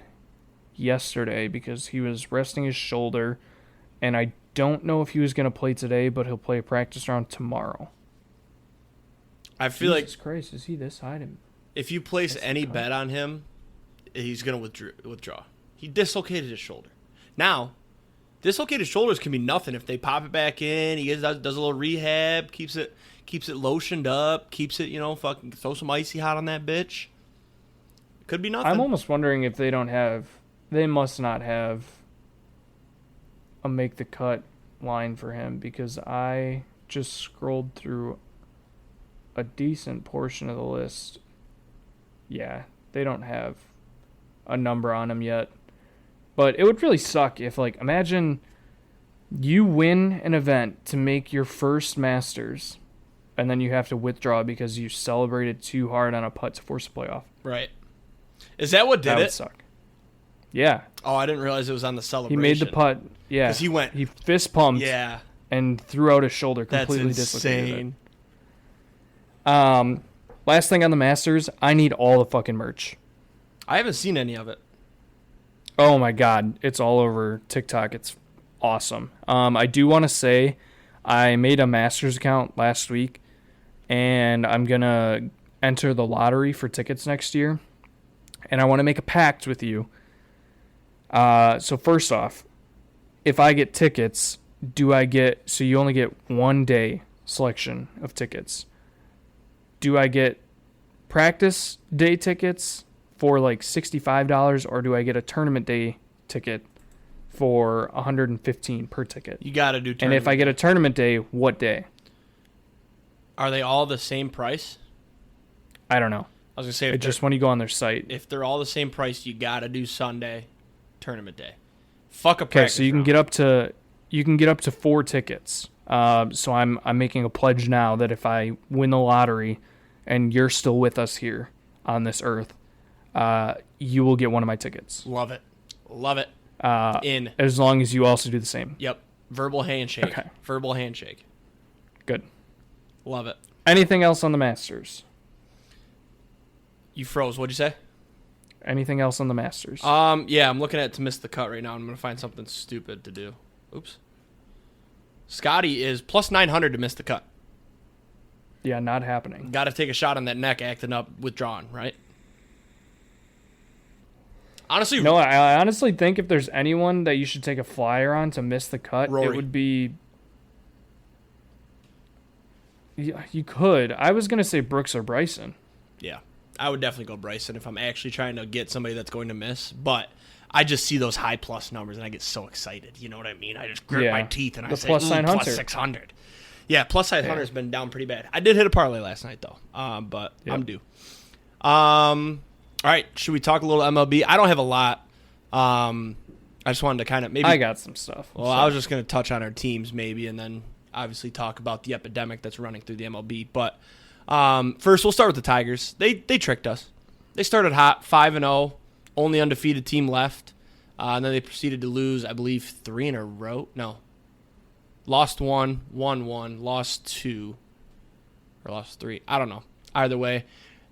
yesterday because he was resting his shoulder, and I don't know if he was going to play today, but he'll play a practice round tomorrow. I feel Jesus Christ, is he this high to? If you place any bet on him, he's going to withdraw. He dislocated his shoulder. Now, dislocated shoulders can be nothing if they pop it back in. He does a little rehab, keeps it lotioned up, keeps it, fucking throw some icy hot on that bitch. Could be nothing. I'm almost wondering if they must not have a make the cut line for him, because I just scrolled through a decent portion of the list. Yeah, they don't have a number on him yet. But it would really suck if, imagine you win an event to make your first Masters, and then you have to withdraw because you celebrated too hard on a putt to force a playoff. Right. Is that what did that it? Would suck. Yeah. Oh, I didn't realize it was on the celebration. He made the putt. Yeah. Because he fist pumped. Yeah. And threw out his shoulder, completely dislocated it. Insane. Last thing on the Masters, I need all the fucking merch. I haven't seen any of it. Oh my God, it's all over TikTok. It's awesome. I do want to say I made a Masters account last week, and I'm going to enter the lottery for tickets next year, and I want to make a pact with you. So first off, if I get tickets, so you only get 1 day selection of tickets. Do I get practice day tickets for $65, or do I get a tournament day ticket for $115 per ticket? You got to do tournament. And if I get a tournament day, what day? Are they all the same price? I don't know. I was going to say, it's just when you go on their site. If they're all the same price, you got to do Sunday tournament day. Fuck a practice. Okay, so you can get up to 4 tickets. So I'm making a pledge now that if I win the lottery and you're still with us here on this earth, you will get one of my tickets. Love it. In. As long as you also do the same. Yep. Verbal handshake. Okay. Verbal handshake. Good. Love it. Anything else on the Masters? You froze. What'd you say? Anything else on the Masters? Yeah, I'm looking at to miss the cut right now. I'm going to find something stupid to do. Oops. Scotty is plus 900 to miss the cut. Yeah, not happening. Got to take a shot on that neck acting up withdrawn, right? Honestly, no, I honestly think if there's anyone that you should take a flyer on to miss the cut, Rory. It would be. Yeah, you could. I was gonna say Brooks or Bryson. Yeah, I would definitely go Bryson if I'm actually trying to get somebody that's going to miss. But I just see those high plus numbers and I get so excited. You know what I mean? I just grit my teeth and I say, plus plus 600. Yeah, plus 600 has been down pretty bad. I did hit a parlay last night though, but I'm due. All right, should we talk a little MLB? I don't have a lot. I just wanted to kind of maybe. I got some stuff. Well, I was just going to touch on our teams maybe, and then obviously talk about the epidemic that's running through the MLB. But first, we'll start with the Tigers. They tricked us. They started hot, 5-0, only undefeated team left. And then they proceeded to lose, I believe, 3 in a row. No. Lost 1, won 1, lost 2, or lost 3. I don't know. Either way,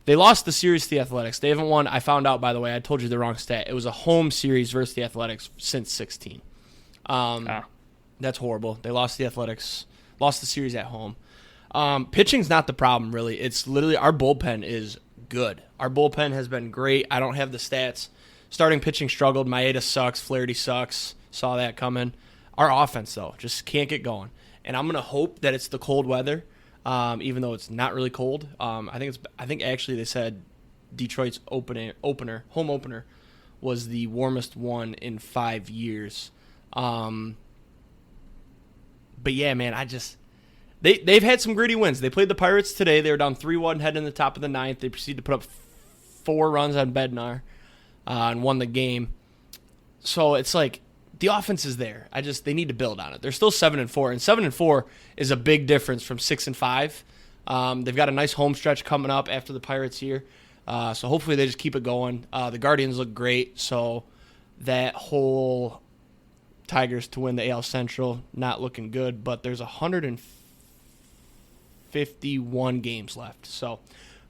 they lost the series to the Athletics. They haven't won. I found out, by the way, I told you the wrong stat. It was a home series versus the Athletics since 16. That's horrible. They lost the Athletics, lost the series at home. Pitching's not the problem, really. It's literally our bullpen is good. Our bullpen has been great. I don't have the stats. Starting pitching struggled. Maeda sucks. Flaherty sucks. Saw that coming. Our offense, though, just can't get going. And I'm going to hope that it's the cold weather, even though it's not really cold. I think actually they said Detroit's home opener was the warmest one in 5 years. But yeah, man, they've had some gritty wins. They played the Pirates today. They were down 3-1 heading in the top of the ninth. They proceeded to put up 4 runs on Bednar and won the game. So it's like the offense is there. They need to build on it. They're still 7-4, and 7-4 is a big difference from 6-5. They've got a nice home stretch coming up after the Pirates here. So hopefully they just keep it going. The Guardians look great, so that whole Tigers to win the AL Central, not looking good, but there's 151 games left. So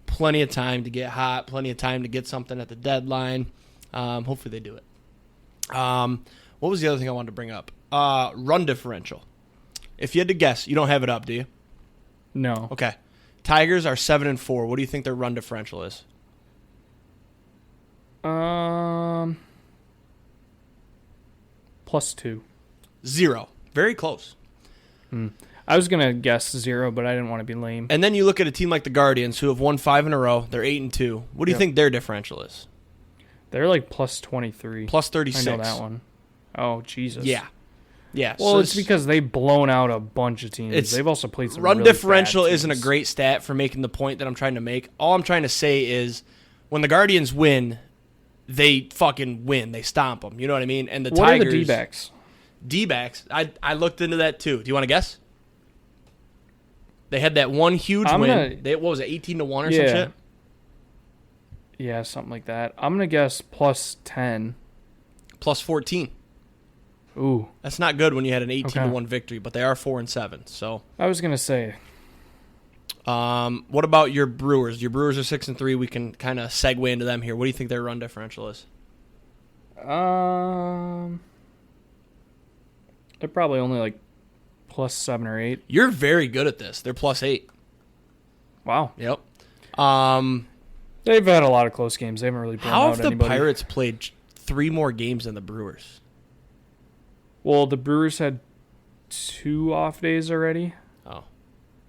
plenty of time to get hot, plenty of time to get something at the deadline. Hopefully they do it. What was the other thing I wanted to bring up? Run differential. If you had to guess, you don't have it up, do you? No. Okay. Tigers are 7-4. What do you think their run differential is? +2. 0. Very close. I was gonna guess 0, but I didn't want to be lame. And then you look at a team like the Guardians, who have won 5 in a row. They're 8-2. What do you think their differential is? They're like +23. +36. I know that one. Oh, Jesus. Yeah. Yeah. Well, it's because they've blown out a bunch of teams. They've also played some run really differential bad teams. isn't a great stat for making the point that I'm trying to make. All I'm trying to say is when the Guardians win, they fucking win. They stomp them. You know what I mean? And the What Tigers. are the D-backs? D-backs. I looked into that too. Do you want to guess? They had that one huge win. What was it, 18-1 or some shit? Yeah, something like that. I'm gonna guess +10. +14. Ooh, that's not good when you had an 18-1 victory, but they are 4-7. So I was gonna say. What about your Brewers? Your Brewers are 6-3. We can kind of segue into them here. What do you think their run differential is? They're probably only like +7 or 8. You're very good at this. They're +8. Wow. Yep. They've had a lot of close games. They haven't really blown How out have the anybody. Pirates played 3 more games than the Brewers? Well, the Brewers had 2 off days already. Oh.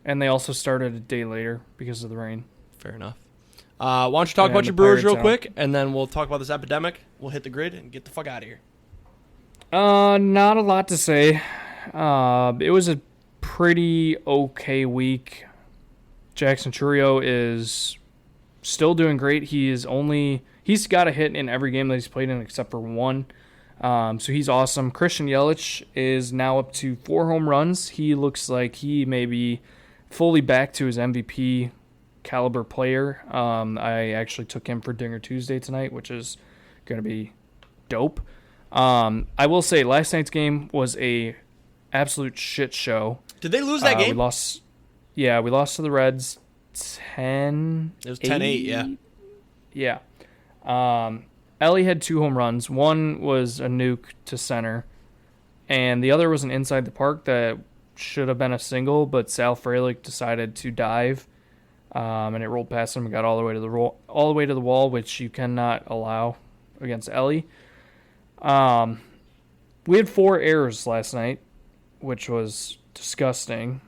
And they also started a day later because of the rain. Fair enough. Why don't you talk about your Brewers real quick, and then we'll talk about this epidemic. We'll hit the grid and get the fuck out of here. Not a lot to say. It was a pretty okay week. Jackson Chourio is still doing great. He's got a hit in every game that he's played in except for one. So he's awesome. Christian Yelich is now up to 4 home runs. He looks like he may be fully back to his MVP caliber player. I actually took him for Dinger Tuesday tonight, which is going to be dope. I will say last night's game was a absolute shit show. Did they lose that game? We lost. Yeah, we lost to the Reds 10. It was 10-8, yeah. Ellie had 2 home runs. One was a nuke to center, and the other was an inside the park that should have been a single, but Sal Frelick decided to dive, and it rolled past him and got all the way to the wall, which you cannot allow against Ellie. We had 4 errors last night, which was disgusting.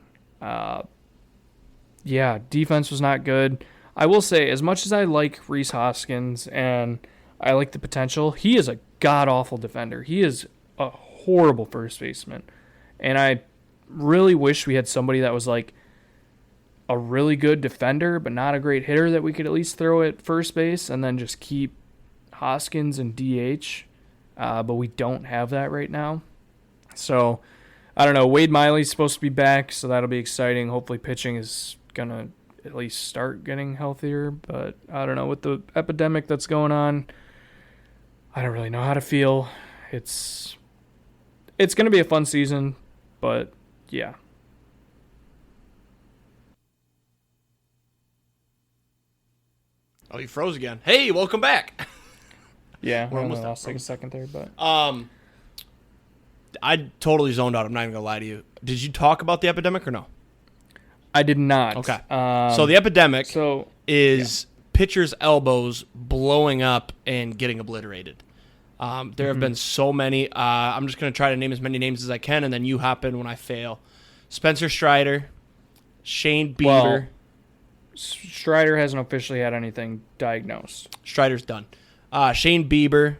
Defense was not good. I will say, as much as I like Rhys Hoskins and I like the potential, he is a god-awful defender. He is a horrible first baseman. And I really wish we had somebody that was like a really good defender but not a great hitter that we could at least throw at first base and then just keep Hoskins and DH. But we don't have that right now. So, I don't know. Wade Miley's supposed to be back, so that'll be exciting. Hopefully pitching is going to at least start getting healthier. But I don't know. With the epidemic that's going on, I don't really know how to feel. it's going to be a fun season, but yeah. Oh, you froze again. Hey, welcome back. Yeah, I lost like a second there, but I totally zoned out. I'm not even gonna lie to you. Did you talk about the epidemic or no? I did not. Okay. So the epidemic is yeah. pitchers' elbows blowing up and getting obliterated. There have been so many. I'm just going to try to name as many names as I can, and then you hop in when I fail. Spencer Strider, Shane Bieber. Well, Strider hasn't officially had anything diagnosed. Strider's done. Shane Bieber.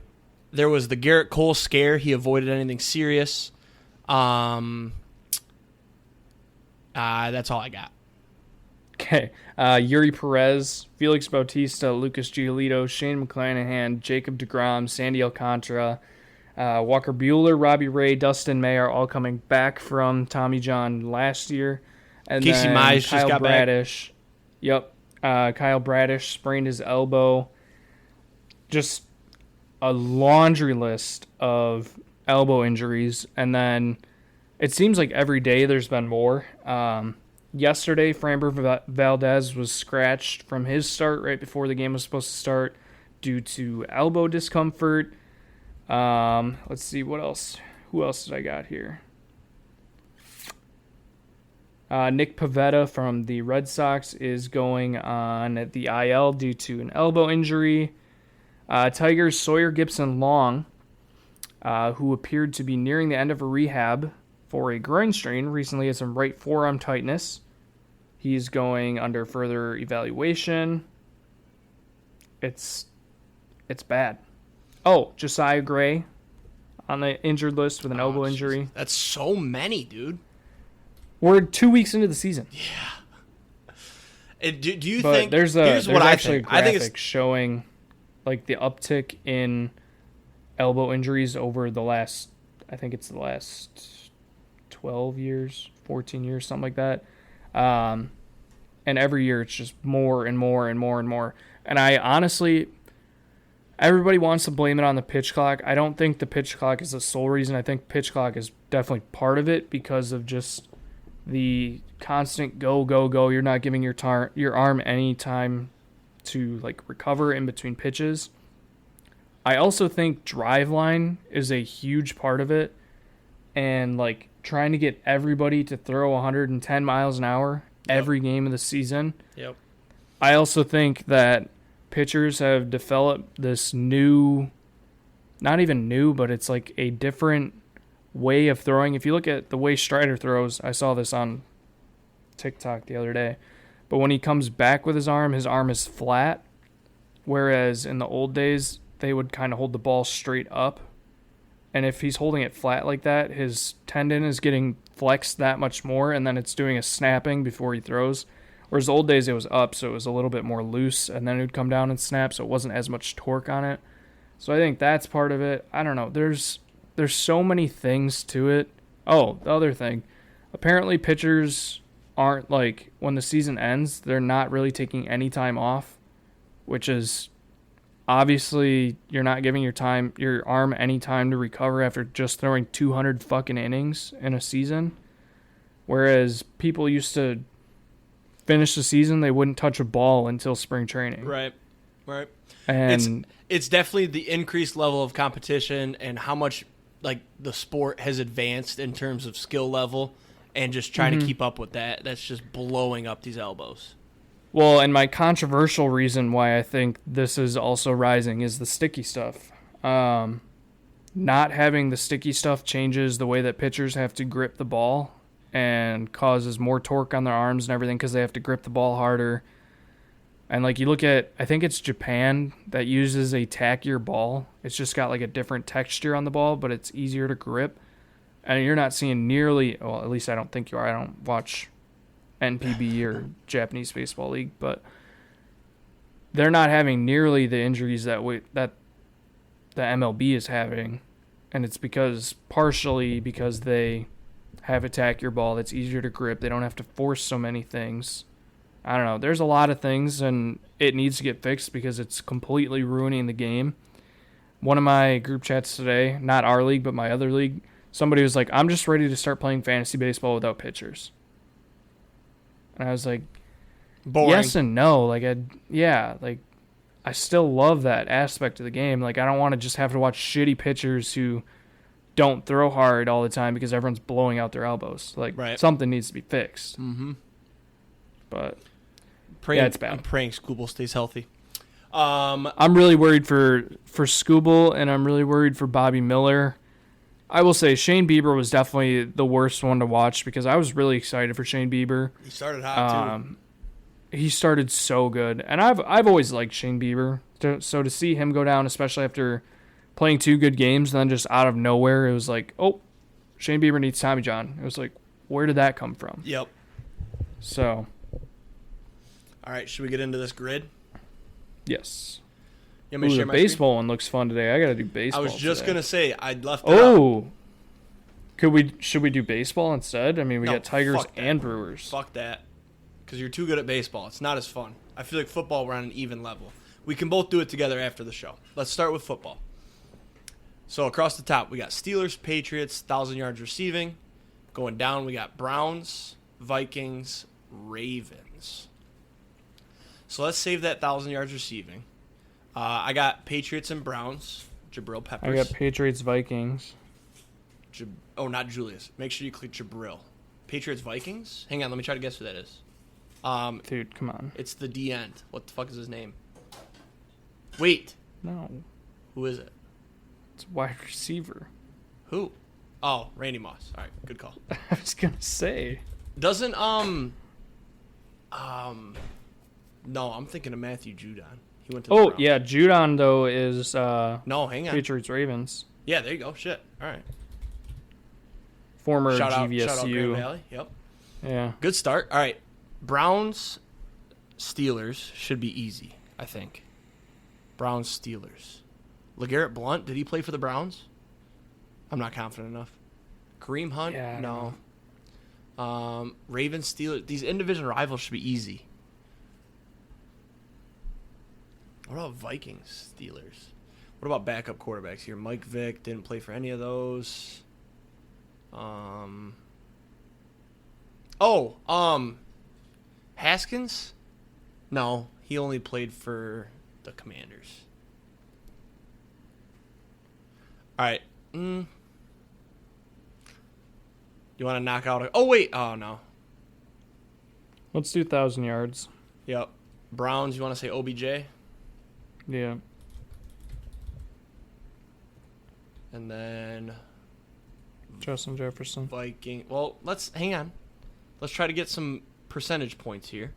There was the Garrett Cole scare. He avoided anything serious. That's all I got. Okay. Yuri Perez, Felix Bautista, Lucas Giolito, Shane McClanahan, Jacob deGrom, Sandy Alcantara, Walker Buehler, Robbie Ray, Dustin May are all coming back from Tommy John last year. And Casey then Mize Kyle just got Bradish. Yep. Kyle Bradish sprained his elbow. Just a laundry list of elbow injuries. And then it seems like every day there's been more. Yesterday, Framber Valdez was scratched from his start right before the game was supposed to start due to elbow discomfort. Let's see, what else? Who else did I got here? Nick Pivetta from the Red Sox is going on the IL due to an elbow injury. Tigers' Sawyer Gibson-Long, who appeared to be nearing the end of a rehab for a groin strain, recently had some right forearm tightness. He's going under further evaluation. It's bad. Oh, Josiah Gray on the injured list with an elbow injury. That's so many, dude. We're 2 weeks into the season. Yeah. Do you think there's what actually I a graphic think it's showing like the uptick in elbow injuries over the last, I think it's the last 12 years, 14 years, something like that. And every year it's just more and more and more and more. And I honestly, everybody wants to blame it on the pitch clock. I don't think the pitch clock is the sole reason. I think pitch clock is definitely part of it because of just the constant go, go, go. You're not giving your arm any time to like recover in between pitches. I also think drive line is a huge part of it. And like trying to get everybody to throw 110 miles an hour every game of the season. Yep. I also think that pitchers have developed this new, not even new, but it's like a different way of throwing. If you look at the way Strider throws, I saw this on TikTok the other day, but when he comes back with his arm is flat, whereas in the old days, they would kind of hold the ball straight up. And if he's holding it flat like that, his tendon is getting flexed that much more, and then it's doing a snapping before he throws. Whereas the old days, it was up, so it was a little bit more loose, and then it would come down and snap, so it wasn't as much torque on it. So I think that's part of it. I don't know. There's so many things to it. Oh, the other thing. Apparently pitchers aren't, like, when the season ends, they're not really taking any time off, which is obviously you're not giving your arm any time to recover after just throwing 200 fucking innings in a season. Whereas people used to finish the season, they wouldn't touch a ball until spring training. Right. And it's definitely the increased level of competition and how much like the sport has advanced in terms of skill level and just trying to keep up with that. That's just blowing up these elbows. Well, and my controversial reason why I think this is also rising is the sticky stuff. Not having the sticky stuff changes the way that pitchers have to grip the ball and causes more torque on their arms and everything because they have to grip the ball harder. And like you look at, I think it's Japan that uses a tackier ball. It's just got like a different texture on the ball, but it's easier to grip. And you're not seeing nearly, well, at least I don't think you are. I don't watch NPB or Japanese Baseball League, but they're not having nearly the injuries that the MLB is having. And it's partially because they have a tackier ball that's easier to grip. They don't have to force so many things. I don't know. There's a lot of things, and it needs to get fixed because it's completely ruining the game. one of my group chats today, not our league, but my other league, somebody was like, I'm just ready to start playing fantasy baseball without pitchers. And I was like, Boring. yes and no. Like, I still love that aspect of the game. Like, I don't want to just have to watch shitty pitchers who don't throw hard all the time because everyone's blowing out their elbows. Like, something needs to be fixed. Mm-hmm. But, it's bad. I'm praying Skubal stays healthy. I'm really worried for Skubal, and I'm really worried for Bobby Miller. I will say Shane Bieber was definitely the worst one to watch because I was really excited for Shane Bieber. He started hot, too. He started so good, and I've always liked Shane Bieber. So to see him go down, especially after playing 2 good games, and then just out of nowhere, it was like, oh, Shane Bieber needs Tommy John. It was like, where did that come from? Yep. So. All right, should we get into this grid? Yes. You want me to share my baseball screen? one looks fun today. I got to do baseball. I was just going to say, I'd left it out. Oh. Should we do baseball instead? I mean, we got Tigers and Brewers. Fuck that. Because you're too good at baseball. It's not as fun. I feel like football, we're on an even level. We can both do it together after the show. Let's start with football. So across the top, we got Steelers, Patriots, 1,000 yards receiving. Going down, we got Browns, Vikings, Ravens. So let's save that 1,000 yards receiving. I got Patriots and Browns, Jabril Peppers. I got Patriots, Vikings. Not Julius. Make sure you click Jabril. Patriots, Vikings? Hang on, let me try to guess who that is. Dude, come on. It's the D end. What the fuck is his name? Wait. No. Who is it? It's wide receiver. Who? Oh, Randy Moss. All right, good call. I was gonna say. Doesn't no, I'm thinking of Matthew Judon. He went to the Browns. Yeah, Judon though is no, hang on. Patriots Ravens. Yeah, there you go. Shit. All right. Former shout GVSU. Shout out Grand Valley. Yep. Yeah. Good start. All right. Browns Steelers should be easy, I think. Browns Steelers. LeGarrette Blount, did he play for the Browns? I'm not confident enough. Kareem Hunt? Yeah, no. Ravens Steelers. These in-division rivals should be easy. What about Vikings Steelers? What about backup quarterbacks here? Mike Vick didn't play for any of those. Haskins? No, he only played for the Commanders. All right. You want to knock out oh, no. Let's do 1,000 yards. Yep. Browns, you want to say OBJ? Yeah. And then Justin Jefferson. Viking. Well, hang on. Let's try to get some percentage points here.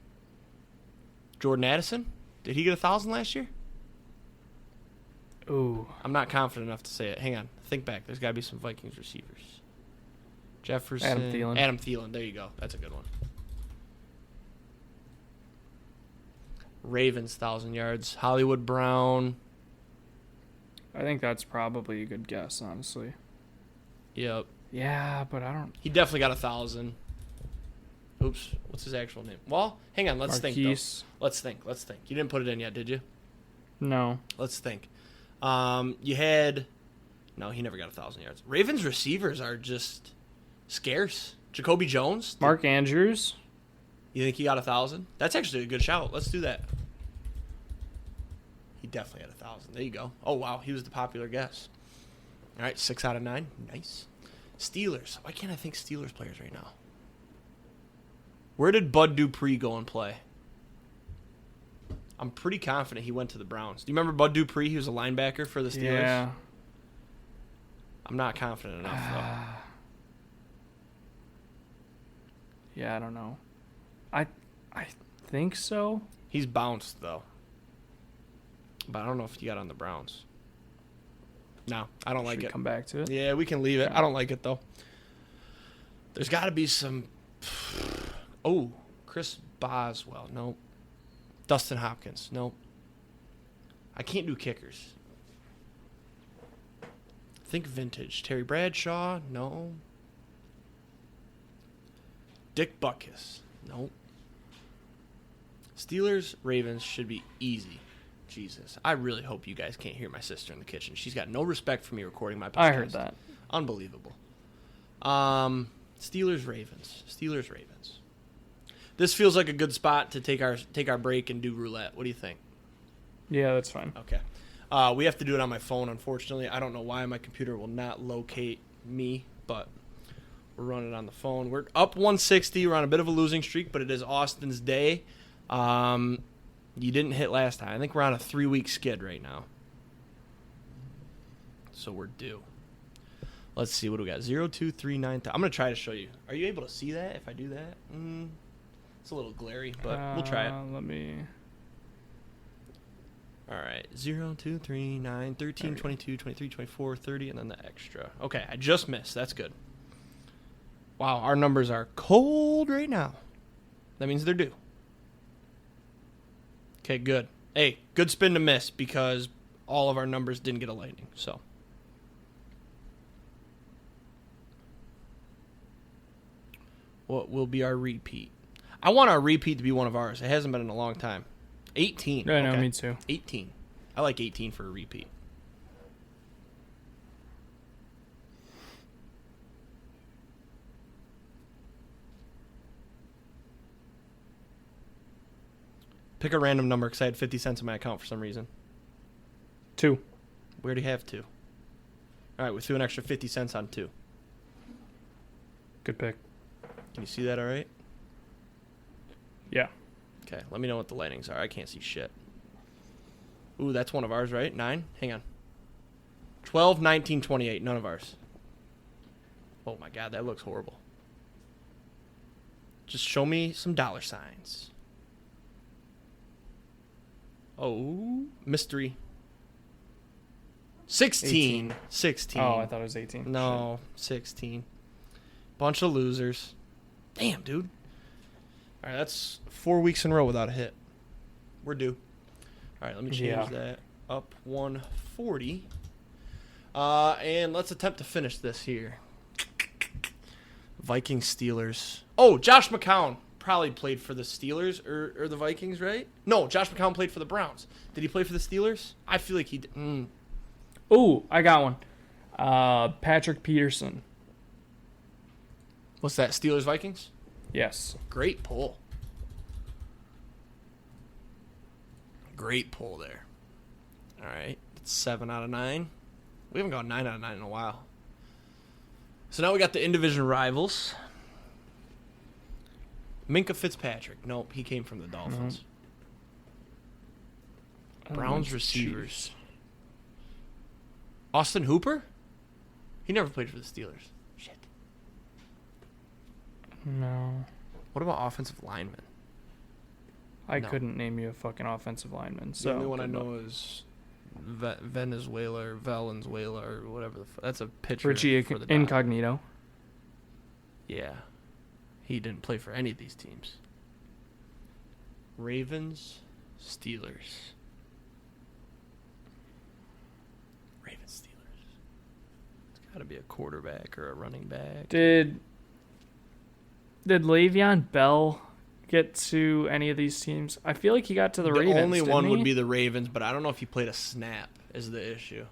Jordan Addison? Did he get 1,000 last year? Ooh. I'm not confident enough to say it. Hang on. Think back. There's got to be some Vikings receivers. Jefferson. Adam Thielen. There you go. That's a good one. Ravens, 1,000 yards. Hollywood Brown. I think that's probably a good guess, honestly. Yep. Yeah, but I don't... He definitely got 1,000. Oops. What's his actual name? Well, hang on. Let's think, though. Let's think. You didn't put it in yet, did you? No. Let's think. You had... No, he never got 1,000 yards. Ravens receivers are just scarce. Jacoby Jones. Mark Andrews. You think he got 1,000? That's actually a good shout. Let's do that. He definitely had 1,000. There you go. Oh, wow. He was the popular guess. All right, 6 out of 9. Nice. Steelers. Why can't I think Steelers players right now? Where did Bud Dupree go and play? I'm pretty confident he went to the Browns. Do you remember Bud Dupree? He was a linebacker for the Steelers. Yeah. I'm not confident enough, though. Yeah, I don't know. I think so. He's bounced, though. But I don't know if he got on the Browns. No, I don't like it. Come back to it? Yeah, we can leave it. I don't like it, though. There's got to be some... Oh, Chris Boswell. Nope. Dustin Hopkins. Nope. I can't do kickers. Think vintage. Terry Bradshaw. No. Dick Butkus. Nope. Steelers, Ravens should be easy. Jesus. I really hope you guys can't hear my sister in the kitchen. She's got no respect for me recording my podcast. I heard that. Unbelievable. Steelers Ravens. This feels like a good spot to take our break and do roulette. What do you think? Yeah, that's fine. Okay. We have to do it on my phone, unfortunately. I don't know why my computer will not locate me, but we're running on the phone. We're up 160. We're on a bit of a losing streak, but it is Austin's day. You didn't hit last time. I think we're on a 3-week skid right now. So we're due. Let's see. What do we got? 0, 2, 3, 9. I'm going to try to show you. Are you able to see that if I do that? It's a little glary, but we'll try it. Let me... All right. 0, 2, 3, 9, 13, 22, 23, 24, 30, and then the extra. Okay, I just missed. That's good. Wow, our numbers are cold right now. That means they're due. Okay, good. Hey, good spin to miss because all of our numbers didn't get a lightning. So, what will be our repeat? I want our repeat to be one of ours. It hasn't been in a long time. 18. I know, okay. me too. 18. I like 18 for a repeat. Pick a random number because I had 50 cents in my account for some reason. 2. We already have 2. All right, we threw an extra 50 cents on 2. Good pick. Can you see that all right? Yeah. Okay, let me know what the lightnings are. I can't see shit. Ooh, that's one of ours, right? 9? Hang on. 12, 19, 28. None of ours. Oh, my God, that looks horrible. Just show me some dollar signs. Oh, mystery. 16. 18. 16. Oh, I thought it was 18. No, 16. Bunch of losers. Damn, dude. All right, that's 4 weeks in a row without a hit. We're due. All right, let me change that. Up 140. And let's attempt to finish this here. Vikings, Steelers. Oh, Josh McCown probably played for the Steelers or the Vikings, right? No, Josh McCown played for the Browns. Did he play for the Steelers? I feel like he did. Ooh, I got one. Patrick Peterson. What's that, Steelers, Vikings? Yes. Great pull. Great pull there. All right. That's 7 out of 9. We haven't gone 9 out of 9 in a while. So now we got the in-division rivals. Minka Fitzpatrick. Nope, he came from the Dolphins. Browns receivers. Chiefs. Austin Hooper? He never played for the Steelers. Shit. No. What about offensive linemen? I couldn't name you a fucking offensive lineman. So The only one I know is Venezuela or Valenzuela or whatever that's a pitcher. Richie for the Incognito. Yeah. He didn't play for any of these teams. Ravens, Steelers. Ravens, Steelers. It's got to be a quarterback or a running back. Did Le'Veon Bell get to any of these teams? I feel like he got to the Ravens. The only one didn't he? would be the Ravens, but I don't know if he played a snap is the issue.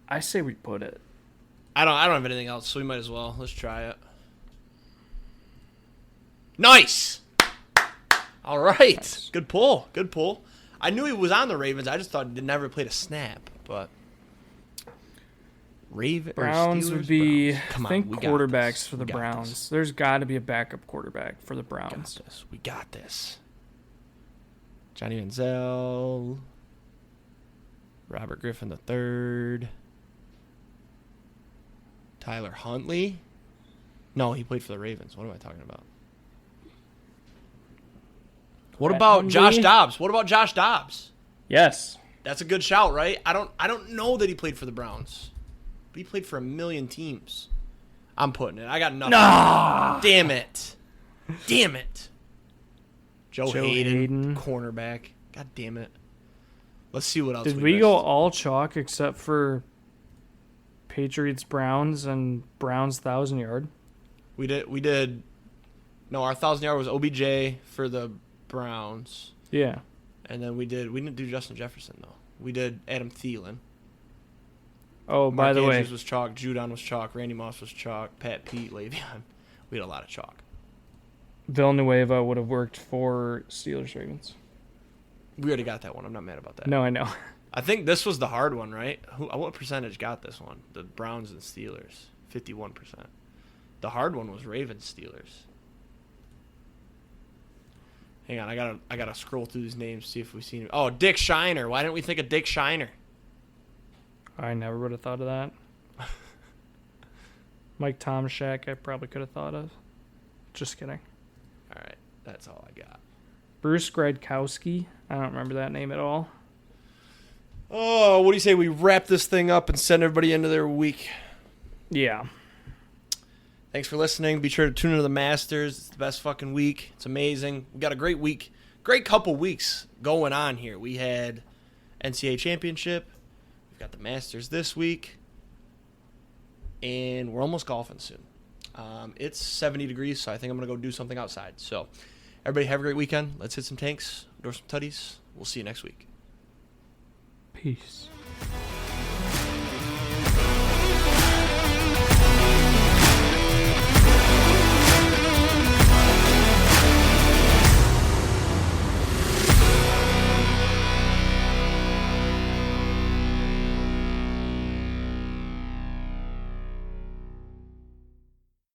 I say we put it. I don't have anything else, so we might as well. Let's try it. Nice. All right. Nice. Good pull. Good pull. I knew he was on the Ravens. I just thought he never played a snap, but Browns would be, Come on, I think, we got quarterbacks this. for the We got Browns. this. There's got to be a backup quarterback for the We Browns. got this. We got this. Johnny Manziel, Robert Griffin III, Tyler Huntley. No, he played for the Ravens. What am I talking about? What about Josh Dobbs? What about Josh Dobbs? Yes. That's a good shout, right? I don't know that he played for the Browns, but he played for a million teams. I'm putting it. I got nothing. Nah. Damn it. Damn it. Joe Hayden. cornerback. God damn it. Let's see what else Did we we go missed. all chalk except for Patriots Browns and Browns 1,000-yard? We did. No, our 1,000-yard was OBJ for the Browns. Yeah. And then we didn't do Justin Jefferson, though. We did Adam Thielen. Oh, by Mark the way, Andrews was chalk. Judon was chalk. Randy Moss was chalk. Pat Pete, Le'Veon. We had a lot of chalk. Villanueva would have worked for Steelers Ravens. We already got that one. I'm not mad about that. No, I know. I think this was the hard one, right? What percentage got this one? The Browns and Steelers, 51%. The hard one was Ravens Steelers. Hang on, I gotta scroll through these names, see if we've seen him. Oh, Dick Shiner. Why didn't we think of Dick Shiner? I never would have thought of that. Mike Tomashak, I probably could have thought of. Just kidding. All right, that's all I got. Bruce Gradkowski. I don't remember that name at all. Oh, what do you say we wrap this thing up and send everybody into their week? Yeah. Thanks for listening. Be sure to tune into the Masters. It's the best fucking week. It's amazing. We got a great week. Great couple weeks going on here. We had NCAA Championship. We've got the Masters this week. And we're almost golfing soon. It's 70 degrees, so I think I'm going to go do something outside. So, everybody have a great weekend. Let's hit some tanks, door some tutties. We'll see you next week. Peace.